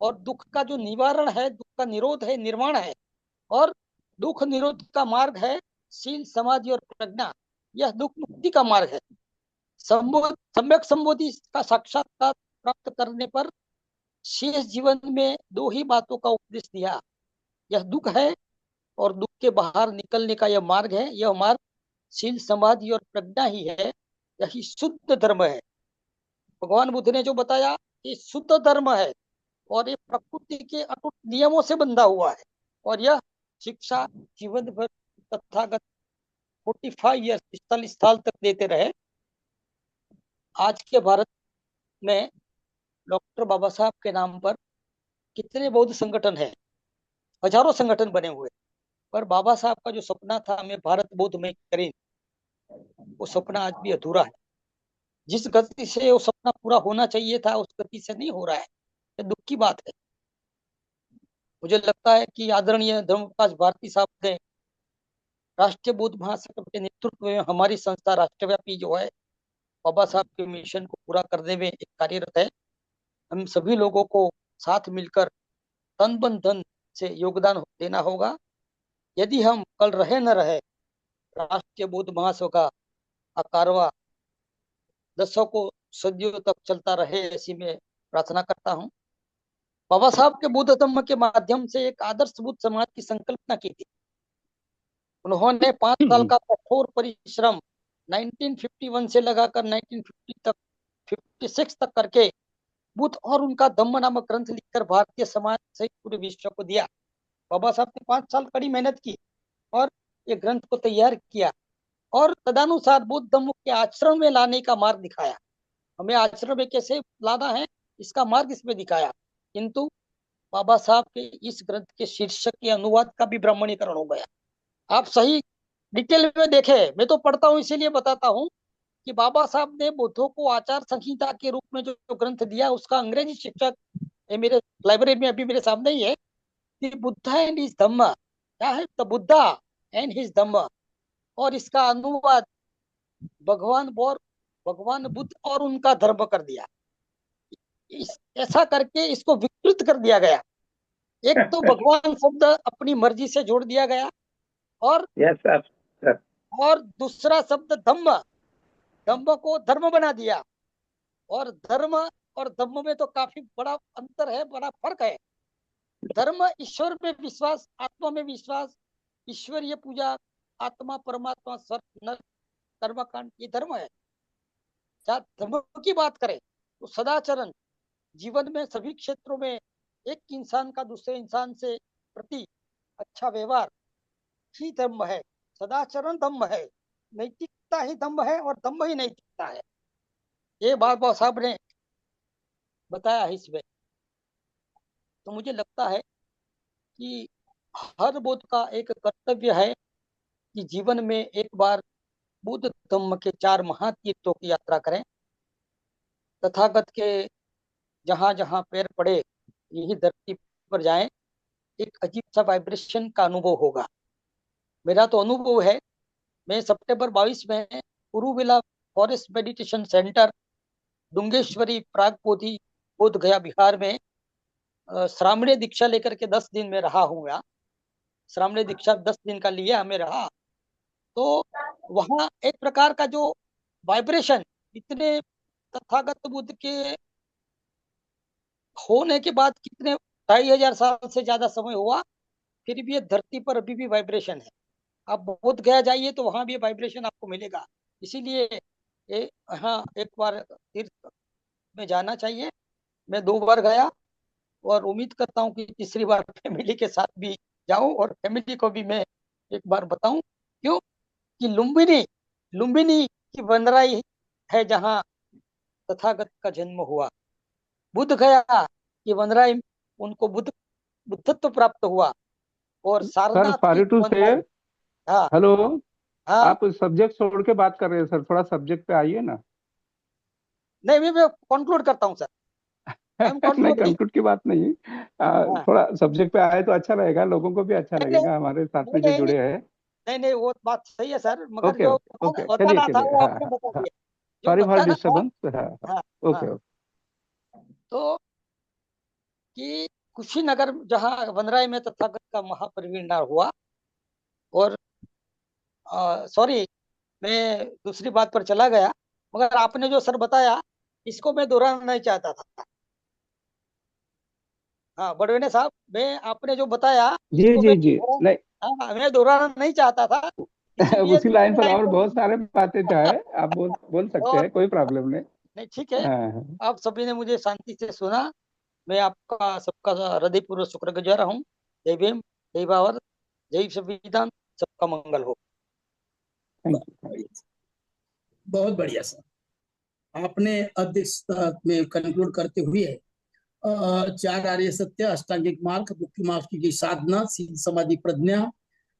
Speaker 3: और दुख का जो निवारण है, दुख का निरोध है, निर्माण है। और दुख निरोध का मार्ग है शील, समाधि और प्रज्ञा, यह दुख मुक्ति का मार्ग है। सम्यक संबोधि का साक्षात्कार प्राप्त करने पर शेष जीवन में 2 ही बातों का उपदेश दिया, यह दुख है और दुख के बाहर निकलने का यह मार्ग है। यह मार्ग शील, समाधि और प्रज्ञा ही है, यही शुद्ध धर्म है। भगवान बुद्ध ने जो बताया कि शुद्ध धर्म है और ये प्रकृति के अटूट नियमों से बंधा हुआ है, और यह शिक्षा जीवन भर तथागत 45 ईयर्स 45 साल तक देते रहे। आज के भारत में डॉक्टर बाबा साहब के नाम पर कितने बौद्ध संगठन है, हजारों संगठन बने हुए, पर बाबा साहब का जो सपना था हमें भारत बौद्धमय करें, वो सपना आज भी अधूरा है। जिस गति से वो सपना पूरा होना चाहिए था उस गति से नहीं हो रहा है, ये दुख की बात है। मुझे लगता है कि आदरणीय धर्मप्रकाश भारती साहब ने राष्ट्रीय बौद्ध महासंघ के नेतृत्व में हमारी संस्था राष्ट्रव्यापी जो है बाबा साहब के मिशन को पूरा करने में एक कार्यरत है। हम सभी लोगों को साथ मिलकर तन बन धन से योगदान देना होगा। यदि हम कल रहे न रहे, राष्ट्रीय बौद्ध महासंघ का कारवा दशकों सदियों तक चलता रहे, ऐसी मैं प्रार्थना करता हूँ। बाबा साहब के बुद्ध धम्म के माध्यम से एक आदर्श बुद्ध समाज की संकल्पना की थी। उन्होंने 5 साल का कठोर परिश्रम 1951 से लगाकर 1950 तक 56 तक करके बुद्ध और उनका धम्म नामक ग्रंथ लिखकर भारतीय समाज सहित पूरे विश्व को दिया। बाबा साहब ने 5 साल कड़ी मेहनत की और ये ग्रंथ को तैयार किया और तदनुसार बुद्ध धम्म के आचरण में लाने का मार्ग दिखाया। हमें आचरण में कैसे लाना है इसका मार्ग इसमें दिखाया। किंतु बाबा साहब के इस ग्रंथ के शीर्षक के अनुवाद का भी ब्राह्मणीकरण हो गया। आप सही डिटेल में देखें, मैं तो पढ़ता हूँ इसीलिए बताता हूँ कि बाबा साहब ने बुद्धों को आचार संहिता के रूप में जो ग्रंथ दिया, उसका अंग्रेजी शीर्षक मेरे लाइब्रेरी में अभी मेरे सामने ही है, कि बुद्धा एंड हिज धम्म, क्या है, द बुद्धा एंड हिज धम्म, और इसका अनुवाद भगवान बुद्ध और उनका धर्म कर दिया। ऐसा करके इसको विकृत कर दिया गया। एक तो भगवान शब्द अपनी मर्जी से जोड़ दिया गया, और और दूसरा शब्द धम्म को धर्म बना दिया, और धर्म और धम्म में तो काफी बड़ा अंतर है, बड़ा फर्क है। धर्म ईश्वर में विश्वास, आत्मा में विश्वास, ईश्वरीय पूजा, आत्मा परमात्मा स्वर्ग नरक कर्मकांड, ये धर्म है। धर्म की बात करें तो सदाचरण, जीवन में सभी क्षेत्रों में एक इंसान का दूसरे इंसान से प्रति अच्छा व्यवहार ही धर्म है। सदाचरण धम्म है, नैतिकता ही धम्म है, और धम्म ही नैतिकता है। ये बाबा साहब ने बताया है इसमें। तो मुझे लगता है कि हर बौद्ध का एक कर्तव्य है कि जीवन में एक बार बुद्ध धम्म के 4 महातीर्थों की यात्रा करें। तथागत के जहां जहां पैर पड़े यही धरती पर जाएं, एक अजीब सा वाइब्रेशन का अनुभव होगा। मेरा तो अनुभव है। मैं सितंबर 22 में Kuruvila forest meditation centre, Dungeshwari Prag Bodh Gaya Bihar में श्रामणीय दीक्षा लेकर के 10 दिन में रहा हूँ। यहाँ श्रामणीय दीक्षा 10 दिन का लिए हमें रहा। तो वहाँ एक प्रकार का जो वाइब्रेशन, इतने तथागत बुद्ध के होने के बाद कितने 2500 साल से ज्यादा समय हुआ, फिर भी ये धरती पर अभी भी वाइब्रेशन है। आप बोध गया जाइए तो वहां भी वाइब्रेशन आपको मिलेगा। इसीलिए यहाँ एक बार तीर्थ में जाना चाहिए। मैं 2 बार गया और उम्मीद करता हूँ कि तीसरी बार फैमिली के साथ भी जाऊं और फैमिली को भी मैं एक बार बताऊं। क्यों कि लुम्बिनी की वनराई है जहाँ तथागत का जन्म हुआ। बुद्ध गया कि वनराई उनको बुद्धत्व प्राप्त हुआ, और
Speaker 1: सर
Speaker 3: सारनाथ की
Speaker 1: सॉरी टू से,
Speaker 3: वनराई। हाँ
Speaker 1: हेलो,
Speaker 3: हाँ।
Speaker 1: आप सब्जेक्ट छोड़ के बात कर रहे हैं सर, थोड़ा सब्जेक्ट पे आइए ना।
Speaker 3: नहीं, मैं कंक्लूड करता हूँ सर। आई एम
Speaker 1: नहीं,
Speaker 3: कंक्लूडिंग।
Speaker 1: कंक्लूड की बात नहीं।
Speaker 3: हाँ।
Speaker 1: थोड़ा सब्जेक्ट पे आए तो अच्छा रहेगा, लोगों को भी अच्छा
Speaker 3: नहीं
Speaker 1: लगेगा, हमारे साथ में जो
Speaker 3: नहीं
Speaker 1: जुड़े हैं।
Speaker 3: नहीं नहीं, वो बात सही है सर, मगर
Speaker 1: ओके
Speaker 3: जो
Speaker 1: ओके, चलिए
Speaker 3: बताना था
Speaker 1: चलिए,
Speaker 3: वो
Speaker 1: हाँ
Speaker 3: आपने
Speaker 1: हाँ
Speaker 3: बता
Speaker 1: हाँ,
Speaker 3: दिया। जो
Speaker 1: सॉरी फॉर
Speaker 3: बताना था।
Speaker 1: डिस्टर्बेंस, हाँ हाँ,
Speaker 3: हाँ हाँ।
Speaker 1: Okay okay.
Speaker 3: तो कि कुशीनगर जहाँ वनराय में तथागत का महापरिनिर्वाण हुआ, और सॉरी मैं दूसरी बात पर चला गया, मगर आपने जो सर बताया इसको मैं दोहराना नहीं चाहता था। हाँ बड़वेने साहब, मैं आपने जो बताया
Speaker 1: जी
Speaker 3: इसको मैं
Speaker 1: जी जी, नहीं,
Speaker 3: मैं दोहराना नहीं चाहता था, इसीलिए
Speaker 1: उसी लाइन
Speaker 3: दूसरी
Speaker 1: पर
Speaker 3: लाइन
Speaker 1: और
Speaker 3: पर।
Speaker 1: बहुत सारे बातें चाहे आप बोल बोल सकते
Speaker 3: और
Speaker 1: हैं, कोई प्रॉब्लम नहीं।
Speaker 3: नहीं ठीक है,
Speaker 4: हाँ,
Speaker 3: आप सभी ने मुझे शांति से सुना। मैं आपका सबका हृदयपूर्वक शुक्रगुजार हूँ। जय भीम, जय भारत, जय संविधान, सबका मंगल हो।
Speaker 4: Thank you.
Speaker 2: बहुत बढ़िया सर, आपने अध्यक्षता में कंक्लूड करते हुए 4 आर्य सत्य, अष्टांगिक मार्ग, मुक्ति मार्ग की साधना, सील समाधि प्रज्ञा,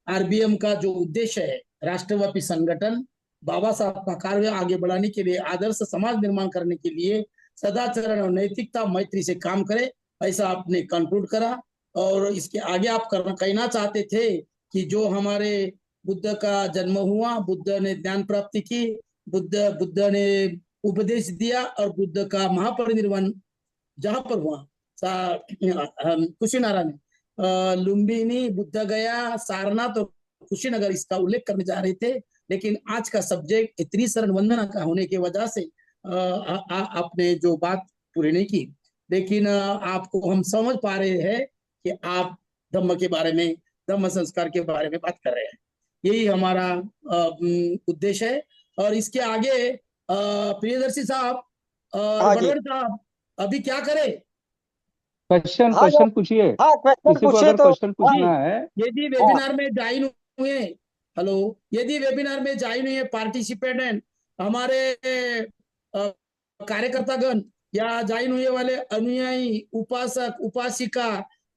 Speaker 2: आरबीएम का जो उद्देश्य है राष्ट्रव्यापी संगठन, बाबा साहब का कार्य आगे बढ़ाने के लिए, आदर्श समाज निर्माण करने के लिए सदाचरण और नैतिकता मैत्री से काम करे, ऐसा आपने कंक्लूड करा। और इसके आगे आप कहना चाहते थे कि जो हमारे बुद्ध का जन्म हुआ, बुद्ध ने ज्ञान प्राप्ति की, बुद्ध बुद्ध ने उपदेश दिया और बुद्ध का महापरिनिर्वाण जहां पर हुआ कुशीनगर में, लुम्बिनी, बुद्ध गया, सारनाथ और कुशीनगर, इसका उल्लेख करने जा रहे थे। लेकिन आज का सब्जेक्ट इतनी शरण वंदना का होने की वजह से आपने जो बात पूरी नहीं की। लेकिन आपको हम समझ पा रहे हैं कि आप धम्म के बारे में, धम्म संस्कार के बारे में बात कर रहे हैं। यही हमारा उद्देश्य है। और इसके आगे प्रियदर्शी साहब,
Speaker 3: हाँ जी,
Speaker 2: बड़वन साहब, अभी क्या करें?
Speaker 4: क्वेश्चन
Speaker 3: हाँ
Speaker 4: क्वेश्चन पूछिए,
Speaker 3: हाँ, क्वेश्चन
Speaker 4: किसी को
Speaker 3: पूछे
Speaker 4: अगर
Speaker 3: तो।
Speaker 4: क्वेश्चन
Speaker 3: हाँ
Speaker 4: पूछना है।
Speaker 2: यदि
Speaker 3: हाँ
Speaker 2: वेबिनार में ज्वाइन हुए, हेलो, यदि वेबिनार में ज्वाइन हुए पार्टिसिपेंट हमारे कार्यकर्तागण या ज्वाइन हुए वाले अनुयायी, उपासक, उपासिका,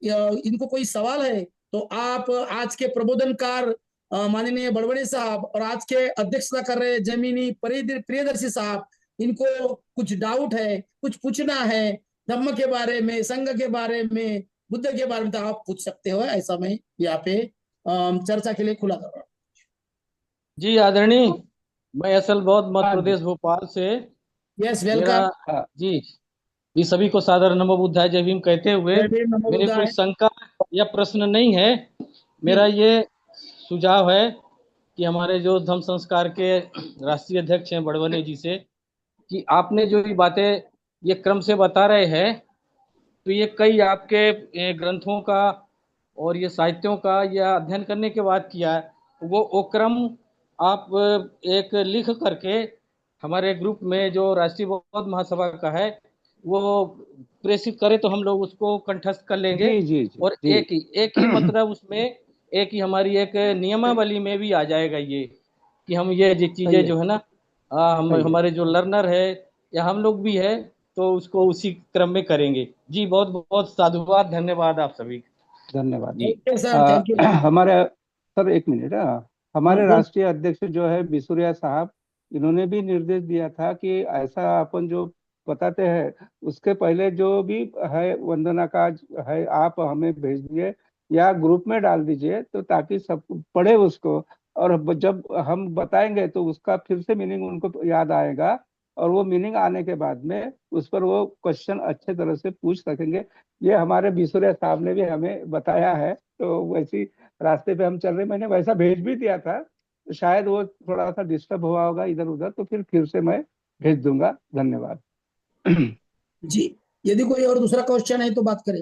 Speaker 2: इनको कोई सवाल है तो आप आज के प्रबोधनकार माननीय बड़बड़े साहब और आज के अध्यक्षता कर रहे जमीनी प्रियदर्शी साहब, इनको कुछ डाउट है, कुछ पूछना है धम्म के बारे में, संघ के बारे में, बुद्ध के बारे में, तो आप पूछ सकते हो। ऐसा मैं यहाँ पे चर्चा के लिए खुला कर रहा हूँ।
Speaker 5: जी आदरणीय, मैं असल बहुत मध्य
Speaker 4: हाँ जी,
Speaker 5: प्रदेश भोपाल से।
Speaker 2: यस,
Speaker 5: मेरा
Speaker 2: वेलकम।
Speaker 4: हाँ,
Speaker 5: जी, ये सभी को सादर नमो बुद्धाय जय भीम कहते हुए
Speaker 2: जय भीम, नमो
Speaker 5: मेरे कोई
Speaker 2: बुद्धाय।
Speaker 5: शंका या प्रश्न नहीं है। मेरा
Speaker 2: जी,
Speaker 5: ये सुझाव है कि हमारे जो धम्म संस्कार के राष्ट्रीय अध्यक्ष हैं बड़वने जी से, कि आपने जो ये बातें ये क्रम से बता रहे हैं, तो ये कई आपके ग्रंथों का और ये साहित्यों का या अध्ययन करने के बाद किया है, वो क्रम आप एक लिख करके हमारे ग्रुप में जो राष्ट्रीय बौद्ध महासभा का है वो प्रेषित करें तो हम लोग उसको कंठस्थ कर लेंगे।
Speaker 4: जी जी जी
Speaker 5: और
Speaker 4: जी।
Speaker 5: एक ही मतलब उसमें एक ही हमारी एक नियमावली में भी आ जाएगा ये, कि हम ये
Speaker 4: सही
Speaker 5: चीज़ें
Speaker 4: है,
Speaker 5: जो है ना, हम
Speaker 4: सही है।
Speaker 5: हमारे जो लर्नर है या हम लोग भी है तो उसको उसी क्रम में करेंगे। जी बहुत बहुत साधुवाद, धन्यवाद आप सभी।
Speaker 4: धन्यवाद जी।
Speaker 2: Okay sir, thank you.
Speaker 4: हमारे सर, एक मिनट, हमारे
Speaker 2: बोल।
Speaker 4: राष्ट्रीय अध्यक्ष जो है बिसुरिया साहब, इन्होंने भी निर्देश दिया था कि ऐसा अपन जो बताते हैं उसके पहले जो भी है वंदना का है आप हमें भेज दिए या ग्रुप में डाल दीजिए, तो ताकि सब पढ़े उसको, और जब हम बताएंगे तो उसका फिर से मीनिंग उनको याद आएगा, और वो मीनिंग आने के बाद में उस पर वो क्वेश्चन अच्छे तरह से पूछ सकेंगे। ये हमारे बिसुरिया साहब ने भी हमें बताया है, तो वैसी रास्ते पे हम चल रहे। मैंने वैसा भेज भी दिया था, तो शायद वो थोड़ा सा डिस्टर्ब हुआ होगा इधर उधर, तो फिर से मैं भेज दूंगा। धन्यवाद।
Speaker 2: जी, यदि कोई और दूसरा क्वेश्चन है तो बात करें।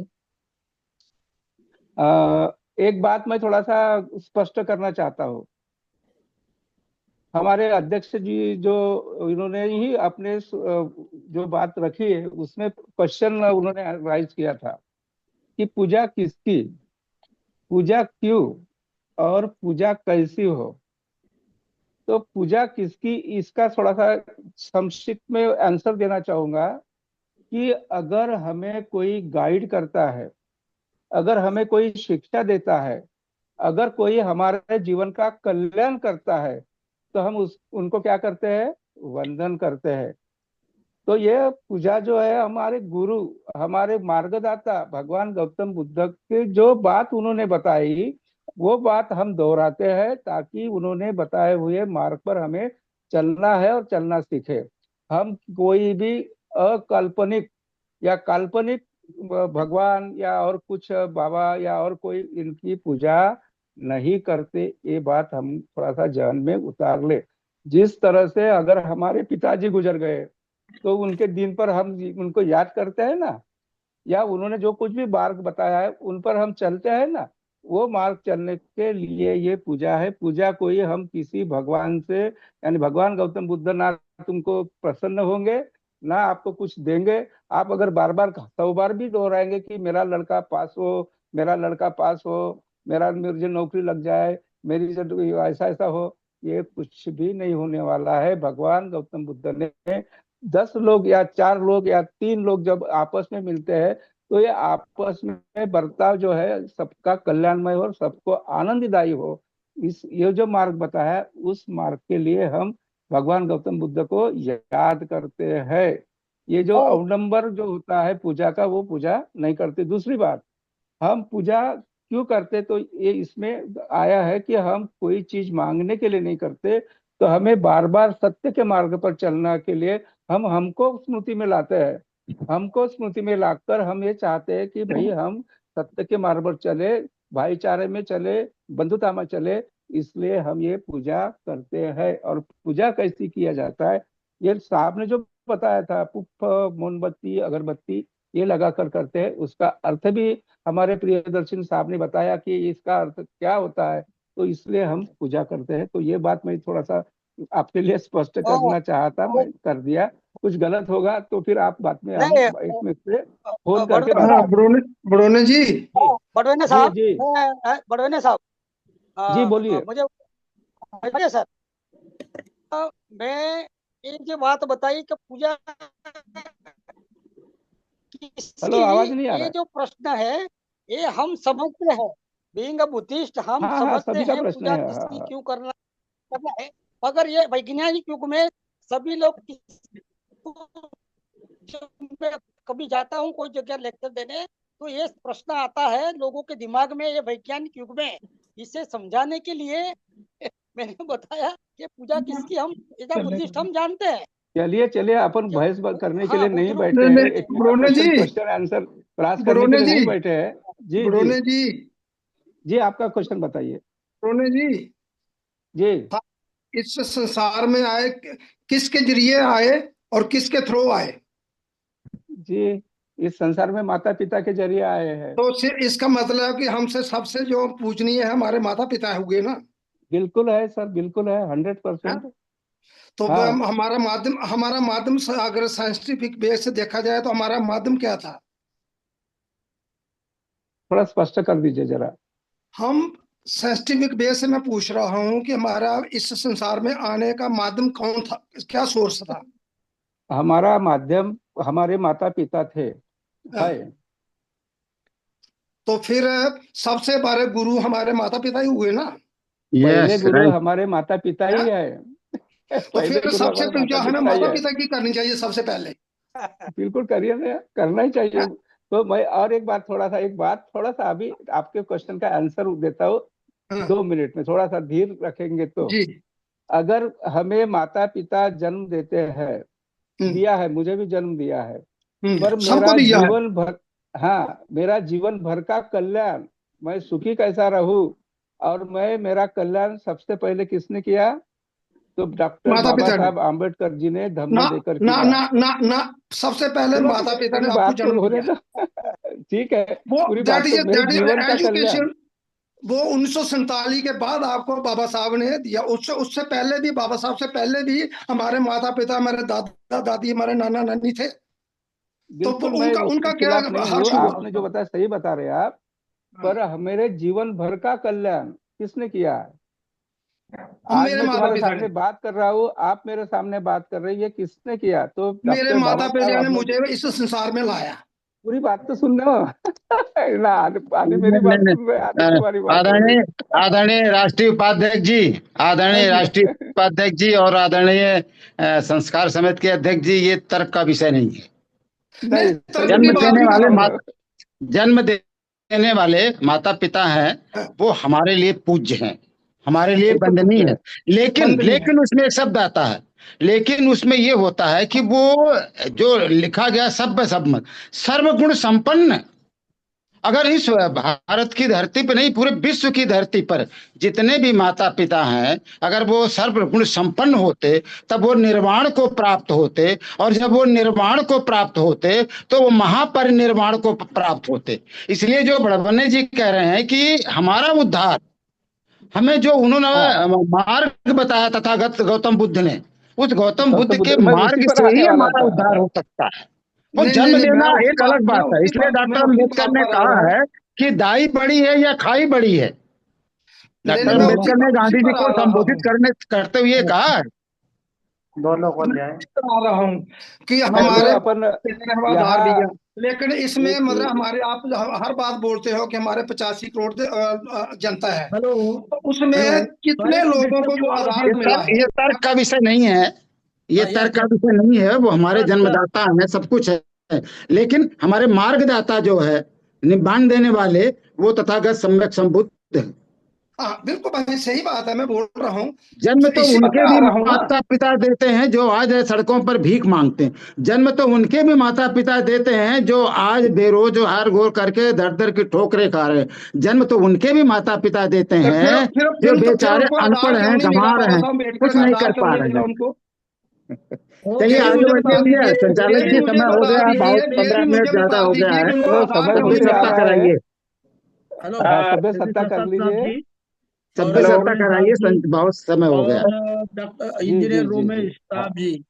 Speaker 4: एक बात मैं थोड़ा सा स्पष्ट करना चाहता हूँ। हमारे अध्यक्ष जी जो इन्होंने ही अपने जो बात रखी है उसमें क्वेश्चन उन्होंने राइज किया था कि पूजा किसकी, पूजा क्यों, और पूजा कैसी हो। तो पूजा किसकी, इसका थोड़ा सा संक्षिप्त में आंसर देना चाहूंगा कि अगर हमें कोई गाइड करता है, अगर हमें कोई शिक्षा देता है, अगर कोई हमारे जीवन का कल्याण करता है, तो हम उस उनको क्या करते हैं, वंदन करते हैं। तो ये पूजा जो है हमारे गुरु, हमारे मार्गदाता भगवान गौतम बुद्ध के जो बात उन्होंने बताई, वो बात हम दोहराते हैं ताकि उन्होंने बताए हुए मार्ग पर हमें चलना है और चलना सीखे। हम कोई भी अकाल्पनिक या काल्पनिक भगवान या और कुछ बाबा या और कोई इनकी पूजा नहीं करते। ये बात हम थोड़ा सा जहन में उतार ले। जिस तरह से अगर हमारे पिताजी गुजर गए तो उनके दिन पर हम उनको याद करते हैं ना, या उन्होंने जो कुछ भी मार्ग बताया है उन पर हम चलते हैं ना, वो मार्ग चलने के लिए ये पूजा है। पूजा कोई हम किसी भगवान से, यानी भगवान गौतम बुद्ध ना तुमको प्रसन्न होंगे ना आपको कुछ देंगे। आप अगर बार बार 100 बार भी दोहराएंगे कि मेरा लड़का पास हो, मेरा लड़का पास हो, मेरा मुझे नौकरी लग जाए, मेरी ऐसा ऐसा हो, ये कुछ भी नहीं होने वाला है। भगवान गौतम बुद्ध ने 10 लोग या 4 लोग या 3 लोग जब आपस में मिलते हैं तो ये आपस में बर्ताव जो है सबका कल्याणमय हो और सबको आनंददायी हो, इस ये जो मार्ग बताया है उस मार्ग के लिए हम भगवान गौतम बुद्ध को याद करते हैं। ये जो
Speaker 3: और
Speaker 4: अवडंबर जो होता है पूजा का, वो पूजा नहीं करते। दूसरी बात, हम पूजा क्यों करते, तो ये इसमें आया है कि हम कोई चीज मांगने के लिए नहीं करते, तो हमें बार बार सत्य के मार्ग पर चलना के लिए हम हमको स्मृति में लाते हैं। हमको स्मृति में लाकर हम ये चाहते हैं कि भाई हम सत्य के मार्ग पर चले, भाईचारे में चले, बंधुता में चले, इसलिए हम ये पूजा करते हैं। और पूजा कैसी किया जाता है, ये साहब ने जो बताया था, पुष्प, मोमबत्ती, अगरबत्ती ये लगा कर करते हैं, उसका अर्थ भी हमारे प्रियदर्शन साहब ने बताया कि इसका अर्थ क्या होता है, तो इसलिए हम पूजा करते हैं। तो ये बात मैं थोड़ा सा आपके लिए स्पष्ट
Speaker 3: और
Speaker 4: करना चाहता,
Speaker 3: और
Speaker 4: मैं कर दिया। कुछ गलत होगा तो फिर आप बाद में हम
Speaker 3: नहीं
Speaker 4: इसमें से फोन करके
Speaker 3: बड़वेने
Speaker 4: बात
Speaker 6: हाँ,
Speaker 3: साहब,
Speaker 6: बड़ोने बड़ोने जी।
Speaker 3: बड़वेने
Speaker 4: जी
Speaker 3: साहब,
Speaker 4: जी
Speaker 3: बड़वेने साहब,
Speaker 4: जी बोलिए।
Speaker 3: मुझे बताइए सर। मैं एक जो बात बताई कि पूजा किसकी,
Speaker 4: हेलो, आवाज नहीं आ रहा
Speaker 3: ये
Speaker 4: है।
Speaker 3: जो प्रश्न है ये हम समझते हैं, बीइंग अ बुद्धिस्ट हम
Speaker 4: हाँ हाँ,
Speaker 3: समझते
Speaker 4: सभी का
Speaker 3: हैं
Speaker 4: प्रश्न
Speaker 3: पूजा
Speaker 4: है। हाँ
Speaker 3: किसकी
Speaker 4: हाँ।
Speaker 3: क्यों करना है। मगर ये वैज्ञानिक युग में सभी लोग जब मैं कभी जाता हूँ कोई जगह लेक्चर देने, तो ये प्रश्न आता है लोगों के दिमाग में, ये वैज्ञानिक युग में इसे समझाने के लिए मैंने बताया कि पूजा किसकी हम एज अ बुद्धिस्ट हम जानते हैं।
Speaker 4: चलिए चलिए, अपन
Speaker 3: जो
Speaker 4: बहस करने के
Speaker 3: हाँ
Speaker 4: लिए नहीं
Speaker 3: बुजुर्ग,
Speaker 4: बैठे
Speaker 6: नहीं
Speaker 4: हैं,
Speaker 6: नहीं,
Speaker 4: एक
Speaker 6: बड़ोने जी,
Speaker 4: क्वेश्चन आंसर क्लास करने के
Speaker 6: बड़ोने
Speaker 4: लिए
Speaker 6: जी,
Speaker 4: नहीं बैठे हैं। जी जी
Speaker 6: बड़ोने जी,
Speaker 4: जी, आपका क्वेश्चन बताइए।
Speaker 6: बड़ोने जी।
Speaker 4: जी
Speaker 6: हम इस संसार में आए, किसके जरिए आए और किसके थ्रू आए?
Speaker 4: जी, इस संसार में माता पिता के जरिए आए हैं।
Speaker 6: तो सिर्फ इसका मतलब है कि हमसे सबसे जो पूजनीय है हमारे माता पिता हुए ना।
Speaker 4: बिल्कुल है सर, बिल्कुल है,
Speaker 6: है?
Speaker 4: 100%।
Speaker 6: तो
Speaker 4: हाँ,
Speaker 6: हमारा माध्यम अगर साइंटिफिक बेस से देखा जाए तो हमारा माध्यम क्या था?
Speaker 4: थोड़ा स्पष्ट कर दीजिए जरा।
Speaker 6: हम साइंटिफिक बेस से मैं पूछ रहा हूँ कि हमारा इस संसार में आने का माध्यम कौन था, क्या सोर्स था?
Speaker 4: हमारा माध्यम हमारे माता पिता थे, है।
Speaker 6: तो फिर सबसे बड़े गुरु हमारे माता पिता ही हुए ना।
Speaker 4: पहले
Speaker 7: यस
Speaker 4: गुरु
Speaker 7: राइट।
Speaker 4: हमारे माता पिता ही
Speaker 6: है?
Speaker 4: है।
Speaker 6: तो
Speaker 4: पहले
Speaker 6: फिर
Speaker 4: गुरु
Speaker 6: सबसे
Speaker 4: हमारे माता
Speaker 6: पूजा हमें
Speaker 4: पिता ही
Speaker 6: माता
Speaker 4: है।
Speaker 6: पिता की करनी चाहिए सबसे पहले।
Speaker 4: बिल्कुल करिए ना, करना ही चाहिए।
Speaker 6: है?
Speaker 4: तो मैं और एक बात थोड़ा सा अभी आपके क्वेश्चन का आंसर देता हूँ।
Speaker 6: हाँ,
Speaker 4: 2 मिनट में थोड़ा सा धीर रखेंगे तो,
Speaker 6: जी।
Speaker 4: अगर हमें माता पिता जन्म देते हैं,
Speaker 6: हम्म,
Speaker 4: दिया है, मुझे भी जन्म दिया है, पर
Speaker 6: सबको
Speaker 4: मेरा
Speaker 6: दिया है।
Speaker 4: जीवन भर, हाँ, मेरा जीवन भर का कल्याण, मैं सुखी कैसा रहूं, और मैं मेरा कल्याण सबसे पहले किसने किया, तो डॉक्टर
Speaker 6: माता
Speaker 4: बाबा
Speaker 6: पिता ने।
Speaker 4: साहब आम्बेडकर जी ने धम्म
Speaker 6: ना
Speaker 4: देकर
Speaker 6: ना
Speaker 4: किया।
Speaker 6: ना ना ना, सबसे पहले
Speaker 4: सुनो
Speaker 6: माता पिता
Speaker 4: मेरी
Speaker 6: ने आपको
Speaker 4: बात तो
Speaker 6: जन्म
Speaker 4: होने
Speaker 6: दिया।
Speaker 4: दो। ठीक है,
Speaker 6: वो
Speaker 4: पूरी
Speaker 6: दैट
Speaker 4: बात
Speaker 6: इज
Speaker 4: तो, मेरे
Speaker 6: दैट इज
Speaker 4: जीवन का कल्याण।
Speaker 6: एजुकेशन। वो 1947 के बाद आपको बाबा साहब ने दिया। उससे उससे पहले भी, बाबा साहब से पहले भी हमारे माता पिता, हमारे दादा दादी, हमारे नाना नानी थे। तो
Speaker 4: बिल्कुल, मैं
Speaker 6: उनका
Speaker 4: उसके
Speaker 6: उनका क्या
Speaker 4: खिलाफ नहीं हूँ,
Speaker 6: हर्ष हुआ?
Speaker 4: आपने जो बताया सही बता रहे हैं आप,
Speaker 6: हाँ,
Speaker 4: पर मेरे जीवन भर का कल्याण किसने किया है।
Speaker 6: हम
Speaker 4: आज
Speaker 6: मेरे
Speaker 4: मैं
Speaker 6: माता
Speaker 4: तुम्हारे
Speaker 6: पिता ने।
Speaker 4: सामने बात कर रहा हूँ, आप मेरे सामने बात कर रहे हैं, ये किसने किया, तो
Speaker 6: मेरे
Speaker 4: डॉक्टर
Speaker 6: माता
Speaker 4: बाबा साहब
Speaker 6: पिता ने मुझे
Speaker 4: अम्बेडकर।
Speaker 6: इस संसार में लाया।
Speaker 4: पूरी बात तो सुन लो। ना, आधे आधे मेरी
Speaker 7: नहीं
Speaker 4: बात
Speaker 7: नहीं
Speaker 4: सुन रहे, आधे
Speaker 7: नहीं।
Speaker 4: तुम्हारी बात हो रही।
Speaker 7: आदरणीय आदरणीय राष्ट्रीय उपाध्यक्ष जी,
Speaker 4: हाँ
Speaker 7: आदरणीय
Speaker 4: जी।
Speaker 7: राष्ट्रीय उपाध्यक्ष जी और आदरणीय संस्कार समिति के अध्यक्ष जी, ये तर्क का विषय नहीं है।
Speaker 6: नहीं,
Speaker 4: नहीं,
Speaker 6: तर्क
Speaker 4: सही
Speaker 6: की
Speaker 7: जन्म
Speaker 4: है,
Speaker 6: बात
Speaker 7: देने
Speaker 6: नहीं
Speaker 4: सही
Speaker 6: कर
Speaker 7: वाले
Speaker 6: रहा हूँ।
Speaker 4: है।
Speaker 7: जन्म देने वाले माता पिता हैं,
Speaker 6: हाँ,
Speaker 7: वो हमारे लिए पूज्य हैं, हमारे लिए
Speaker 4: बिल्कुल
Speaker 7: वंदनीय
Speaker 4: पूछते
Speaker 7: है।
Speaker 4: हैं।
Speaker 7: लेकिन
Speaker 6: बंद नहीं है।
Speaker 7: लेकिन उसमें एक शब्द आता है, लेकिन उसमें ये होता है कि वो जो लिखा गया सभ्य सब सर्वगुण संपन्न, अगर इस भारत की धरती पर नहीं, पूरे विश्व की धरती पर जितने भी माता पिता हैं, अगर वो सर्वगुण संपन्न होते तब वो निर्वाण को प्राप्त होते, और जब वो निर्वाण को प्राप्त होते तो वो महापरिनिर्वाण को प्राप्त होते। इसलिए जो बड़बने जी कह रहे हैं कि हमारा उद्धार, हमें जो उन्होंने
Speaker 4: हाँ
Speaker 7: मार्ग बताया तथागत गौतम बुद्ध ने, उस गौतम
Speaker 4: तब
Speaker 7: बुद्ध
Speaker 4: तो
Speaker 7: के
Speaker 4: मैं उसी
Speaker 7: मार्ग
Speaker 4: पर
Speaker 7: से
Speaker 4: आने
Speaker 7: ही
Speaker 4: वाला
Speaker 7: हमारा
Speaker 4: था।
Speaker 7: उद्धार हो सकता है। वो
Speaker 6: नहीं
Speaker 7: जन्म
Speaker 6: नहीं नहीं,
Speaker 7: देना एक अलग
Speaker 6: मैं
Speaker 7: बात है, इसलिए डॉक्टर
Speaker 6: उसी
Speaker 7: अम्बेडकर
Speaker 6: बात
Speaker 7: ने
Speaker 6: पर आ
Speaker 7: कहा
Speaker 6: रहा हूँ।
Speaker 7: है कि दाई बड़ी है या खाई बड़ी है।
Speaker 6: नहीं
Speaker 7: डॉक्टर
Speaker 6: नहीं, मैं
Speaker 7: अम्बेडकर ने
Speaker 6: उसी
Speaker 7: गांधी जी
Speaker 6: पर आ
Speaker 7: को
Speaker 6: रहा
Speaker 7: संबोधित
Speaker 6: हूँ।
Speaker 7: करते हुए कहा है।
Speaker 5: दोनों को
Speaker 6: मैं
Speaker 5: न्याय।
Speaker 6: उसी पर आ रहा हूँ कि
Speaker 4: चलो
Speaker 6: हमारे
Speaker 4: अपन
Speaker 6: आधार दिया,
Speaker 4: यहाँ
Speaker 6: लेकिन इसमें
Speaker 4: एक
Speaker 6: मतलब हमारे आप हर बात बोलते हो कि हमारे 85 करोड़ जनता है,
Speaker 2: हेलो
Speaker 6: तो उसमें कितने लोगों को वो आधार मिला है?
Speaker 7: ये तर्क का विषय नहीं है, ये
Speaker 2: यस
Speaker 7: तर्क का
Speaker 2: यस
Speaker 7: विषय नहीं है। वो हमारे
Speaker 2: सर
Speaker 7: जन्मदाता हैं, सब कुछ है। लेकिन हमारे मार्गदाता जो है, निबान देने वाले, वो तथागत सम्यक संबुद्ध है।
Speaker 6: हाँ बिल्कुल भाई, सही बात है, मैं बोल रहा हूँ,
Speaker 7: जन्म तो
Speaker 6: इसी
Speaker 7: उनके
Speaker 6: पर आ
Speaker 7: भी
Speaker 6: रहा हूँ ना।
Speaker 7: माता पिता देते हैं जो आज सड़कों पर भीख मांगते हैं। जन्म तो उनके भी माता पिता देते हैं जो आज बेरोजगार घोर करके दर दर की ठोकरें खा रहे हैं। जन्म तो उनके भी माता पिता देते
Speaker 6: तो
Speaker 7: हैं जो
Speaker 6: फिर
Speaker 7: बेचारे
Speaker 6: उनको
Speaker 7: अनपढ़
Speaker 6: आधार क्यों
Speaker 7: हैं,
Speaker 6: नहीं मिला?
Speaker 7: गंवार
Speaker 6: बाबा
Speaker 7: हैं,
Speaker 6: साहब अम्बेडकर
Speaker 7: कुछ
Speaker 6: का
Speaker 7: नहीं
Speaker 6: आधार
Speaker 7: कर
Speaker 6: क्यों
Speaker 7: पा
Speaker 6: नहीं
Speaker 7: रहे
Speaker 6: मिला
Speaker 7: हैं।
Speaker 6: उनको?
Speaker 7: चलिए
Speaker 6: यही
Speaker 7: आगे
Speaker 6: मुझे
Speaker 7: बढ़ते
Speaker 6: बता
Speaker 7: भैया,
Speaker 6: दीजिए,
Speaker 7: संचालक
Speaker 6: यही
Speaker 7: जी
Speaker 6: मुझे
Speaker 7: समय हो
Speaker 6: बता
Speaker 7: गया, बहुत
Speaker 6: दीजिए,
Speaker 7: 15
Speaker 6: यही
Speaker 7: मिनट
Speaker 6: मुझे
Speaker 7: ज्यादा
Speaker 6: बता
Speaker 7: हो गया
Speaker 6: दीजिए
Speaker 7: है।
Speaker 6: कि उनको
Speaker 4: चलो
Speaker 6: आधार
Speaker 4: समय
Speaker 6: क्यों
Speaker 7: सभ्य
Speaker 6: नहीं
Speaker 4: होते आ
Speaker 6: मिला?
Speaker 7: सत्ता
Speaker 4: रहा है।
Speaker 7: कराइए,
Speaker 2: हेलो
Speaker 4: सभ्य
Speaker 2: श्री
Speaker 4: सत्ता कर
Speaker 2: प्रसाद साहब
Speaker 4: लीजिए।
Speaker 2: जी
Speaker 7: सभ्य
Speaker 2: और
Speaker 4: हेलो
Speaker 7: सत्ता
Speaker 2: सोनी साहब
Speaker 7: कराइए,
Speaker 2: जी
Speaker 7: बहुत समय हो गया।
Speaker 2: और डॉक्टर
Speaker 4: जी
Speaker 2: इंजीनियर
Speaker 4: जी जी जी
Speaker 2: रोमेश
Speaker 4: हाँ।
Speaker 2: साहब जी।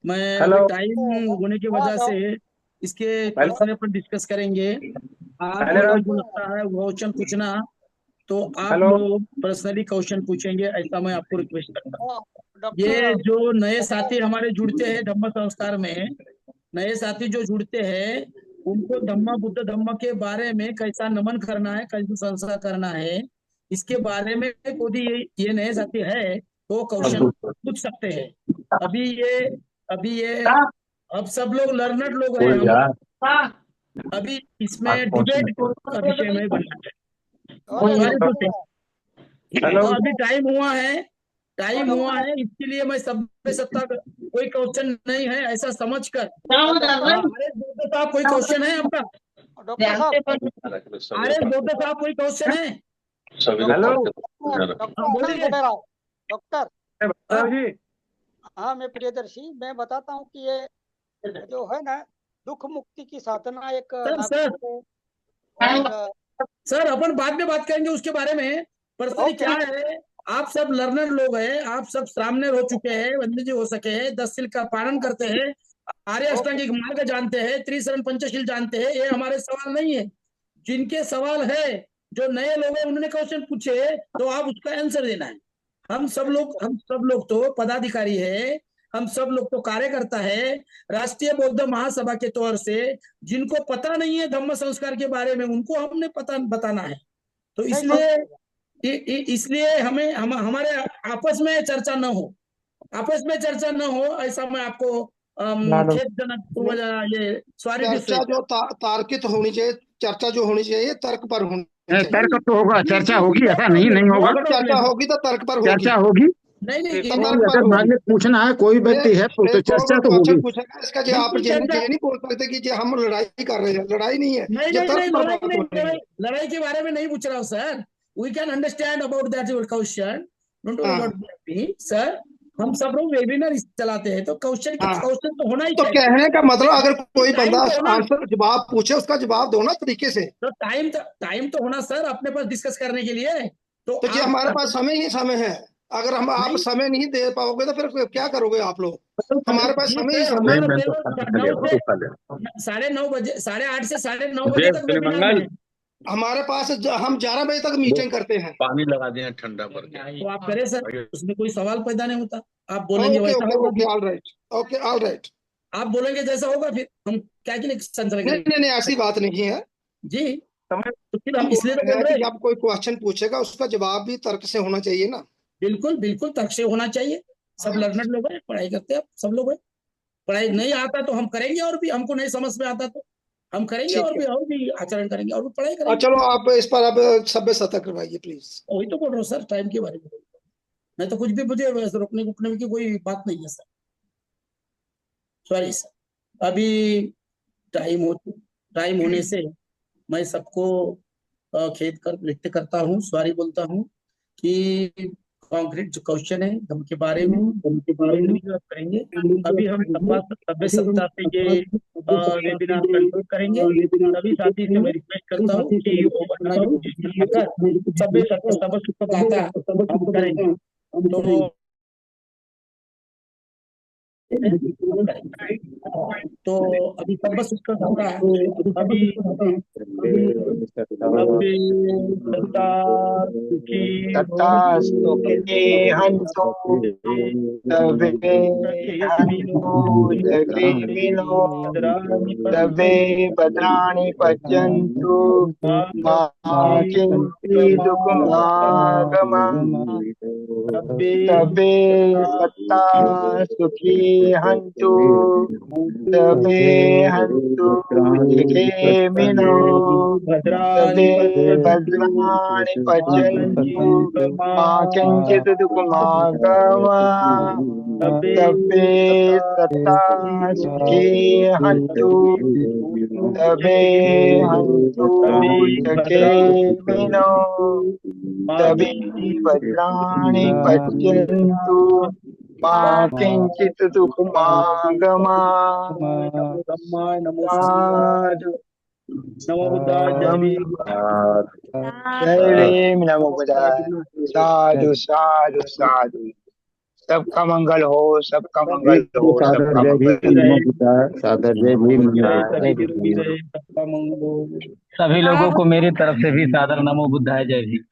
Speaker 2: मैं अभी
Speaker 4: हेलो
Speaker 2: टाइम होने की
Speaker 3: हाँ
Speaker 2: वजह से इसके
Speaker 4: हेलो
Speaker 2: क्वेश्चन पर डिस्कस करेंगे। आप
Speaker 4: हेलो
Speaker 2: लोगों को लगता है क्वेश्चन पूछना, तो आप
Speaker 4: हेलो
Speaker 2: लोग पर्सनली क्वेश्चन पूछेंगे, ऐसा मैं आपको रिक्वेस्ट करता हूँ।
Speaker 3: हाँ,
Speaker 2: ये
Speaker 3: डॉक्टर
Speaker 2: जो नए साथी हमारे जुड़ते हैं धम्म संस्कार में, नए साथी जो जुड़ते हैं, उनको धम्म बुद्ध धम्म के बारे में कैसा नमन करना है, कैसा संस्कार करना है, इसके बारे में यदि ये नए साथी है तो क्वेश्चन पूछ सकते हैं। अभी ये अब सब लोग लर्नर लोग हैं हम लोग। अभी इसमें डिबेट का विषय में बनना है।
Speaker 3: अरे
Speaker 2: सॉरी टू से,
Speaker 3: डॉक्टर
Speaker 4: हेलो
Speaker 2: तो अभी टाइम हुआ है, इसके लिए मैं सब पे सत्ता कोई क्वेश्चन नहीं है ऐसा समझ कर। अरे बोलते साहब कोई क्वेश्चन है आपका?
Speaker 3: डॉक्टर साहब
Speaker 2: अरे बोलते साहब कोई क्वेश्चन है?
Speaker 4: हेलो
Speaker 2: हाँ
Speaker 3: डॉक्टर
Speaker 2: बोलिए।
Speaker 3: बोल रहा हूँ डॉक्टर।
Speaker 2: हाँ,
Speaker 4: जी
Speaker 3: हाँ, मैं प्रियदर्शी, मैं बताता हूँ कि ये जो है ना, दुख मुक्ति की साधना एक
Speaker 2: सर
Speaker 3: नागपुर में और
Speaker 2: सर अपन बाद में बात करेंगे उसके बारे में। पर्सनली
Speaker 3: ओके
Speaker 2: क्या है, आप सब लर्नर लोग हैं, आप सब सामने हो चुके हैं, वंदे जी हो सके हैं, 10 शील का पालन करते हैं, आर्य
Speaker 3: ओके
Speaker 2: अष्टांगिक मार्ग जानते हैं, त्रिशरण पंचशील जानते हैं। ये हमारे सवाल नहीं है। जिनके सवाल है, जो नए लोग हैं, उन्होंने क्वेश्चन पूछे तो आप उसका आंसर देना है। हम सब लोग तो पदाधिकारी है, हम सब लोग तो कार्यकर्ता है राष्ट्रीय बौद्ध महासभा के तौर से। जिनको पता नहीं है धम्म संस्कार के बारे में, उनको हमने पता बताना है। तो
Speaker 3: नहीं
Speaker 2: इसलिए हमारे आपस में चर्चा न हो, ऐसा मैं आपको खेदजनक
Speaker 6: नहीं,
Speaker 2: ये सॉरी टू से।
Speaker 6: चर्चा जो तार्किक होनी चाहिए, चर्चा जो होनी चाहिए तर्क पर होनी चाहिए।
Speaker 7: तर्क तो होगा, चर्चा होगी,
Speaker 2: नो
Speaker 7: ऐसा नहीं
Speaker 2: प्रॉब्लम,
Speaker 7: नहीं
Speaker 2: नो
Speaker 7: होगा।
Speaker 6: अगर चर्चा
Speaker 2: प्रॉब्लम।
Speaker 6: होगी तो तर्क पर
Speaker 7: चर्चा
Speaker 6: होगी,
Speaker 7: होगी,
Speaker 2: नहीं नहीं
Speaker 6: तो
Speaker 2: इन-
Speaker 6: तर्क पर
Speaker 7: अगर मान
Speaker 6: होगी।
Speaker 7: लीजिए पूछना है, कोई व्यक्ति है तो
Speaker 6: कोई
Speaker 7: चर्चा तो
Speaker 6: क्वेश्चन
Speaker 7: होगी।
Speaker 6: पूछेगा, इसका जो आप
Speaker 2: बिल्कुल
Speaker 6: ये
Speaker 2: चर्चा।
Speaker 6: नहीं बोल सकते कि हम लड़ाई कर रहे हैं, लड़ाई नहीं है,
Speaker 2: नहीं
Speaker 6: ये
Speaker 2: नहीं नहीं,
Speaker 6: तर्क पर
Speaker 2: लड़ाई
Speaker 6: बात
Speaker 2: नहीं,
Speaker 6: हो रही है।
Speaker 2: लड़ाई के बारे में नहीं पूछ रहा हूँ sir. We can understand about that your question, don't worry
Speaker 6: हाँ
Speaker 2: अबाउट सर। हम सब लोग वेबिनार चलाते हैं, तो
Speaker 6: हाँ,
Speaker 2: क्वेश्चन तो होना ही
Speaker 6: तो
Speaker 2: चाहिए।
Speaker 6: कहने का मतलब अगर कोई
Speaker 2: टाइम
Speaker 6: बंदा
Speaker 2: तो होना,
Speaker 6: आंसर जवाब पूछे, उसका जवाब दो ना तरीके से।
Speaker 2: तो टाइम तो होना सर अपने पास डिस्कस करने के लिए। तो
Speaker 6: तो ये
Speaker 2: आप
Speaker 6: हमारे पास समय ही समय है। अगर हम आप
Speaker 2: नहीं,
Speaker 6: समय नहीं दे पाओगे तो फिर क्या करोगे आप लोग? हमारे पास
Speaker 2: जी
Speaker 6: समय ही
Speaker 2: सर,
Speaker 6: समय है।
Speaker 2: हमारा पेपर 9 से 9:30 साढ़े 8 से 9:30 तक वेबिनार में है।
Speaker 6: हमारे पास हम 11 बजे तक मीटिंग करते हैं।
Speaker 5: पानी लगा दिया ठंडा भर के।
Speaker 2: तो आप करें सर, उसमें कोई सवाल पैदा नहीं होता। आप बोलेंगे
Speaker 6: ओके
Speaker 2: वैसा
Speaker 6: ओके
Speaker 2: होगा,
Speaker 6: okay, all right, okay all right.
Speaker 2: आप बोलेंगे जैसा होगा, फिर हम क्या के लिए संचालन
Speaker 6: नहीं
Speaker 2: करेंगे?
Speaker 6: नहीं नहीं, ऐसी बात नहीं है।
Speaker 2: जी, तो फिर
Speaker 6: हम
Speaker 2: हम
Speaker 6: बोल
Speaker 2: इसलिए तो
Speaker 6: रहे
Speaker 2: बोल
Speaker 6: हैं
Speaker 2: रहे
Speaker 6: कि
Speaker 2: हैं।
Speaker 6: जब कोई क्वेश्चन पूछेगा उसका जवाब भी तर्क से होना चाहिए ना।
Speaker 2: बिल्कुल बिल्कुल तर्क से होना चाहिए। सब लर्नर लोग हैं, पढ़ाई करते हैं सब लोग हैं। पढ़ाई नहीं आता तो हम करेंगे, और भी हमको नहीं समझ में आता तो हम करेंगे,
Speaker 6: ठीक है।
Speaker 2: और भी आचरण करेंगे, और भी पढ़ाई करेंगे।
Speaker 6: चलो आप इस पर अब सभ्य सतर्क करवाइए प्लीज।
Speaker 2: वही तो बोल रहा हूँ सर, टाइम के बारे में बोल रहा हूँ। मैं तो कुछ भी, मुझे वैसे रोकने की कोई बात नहीं है सर। Sorry sir. अभी टाइम होने से मैं सबको खेद कर व्यक्त करता हूँ, सॉरी बोलता हूँ कि कॉन्क्रीट जो क्वेश्चन है धम के बारे में भी बात करेंगे। अभी हम सभ्य सत्ता से ये वेबिनार कंक्लूड करेंगे। सभी साथी से मैं रिक्वेस्ट करता हूँ कि अपना जो पोजीशन लेकर सभ्य सत्ता सबक हम करेंगे। तो तो अभी सब सूत्र होगा। अभी अबे सत्ता सुखी
Speaker 8: तथा सुखे हंसो तबे हंसो जगे मिलो तबे भद्राणि पश्यन्तु मा किंचिदुपमागमा तबे सत्ता सुखी हंतु तबे हंतु जगे मिलो तबे भद्राणि पश्यन्तु मा किंचिदुपमागमा तबे सत्ता सुखी हंतु तबे हंतु जगे मिलो तबे भद्राणि पश्यन्तु मा किंचित् दुःखमागमा साधु
Speaker 2: नमो बुद्धाय जय भीम।
Speaker 8: जय भीम नमो बुद्धाय साधु साधु साधु सबका मंगल हो सबका मंगल हो सबका मंगल
Speaker 7: सादर जय भीम
Speaker 2: सभी की रुचि रहे, सबका मंगल हो।
Speaker 5: सभी लोगों को मेरी तरफ से भी सादर नमो बुद्धाय जय भीम।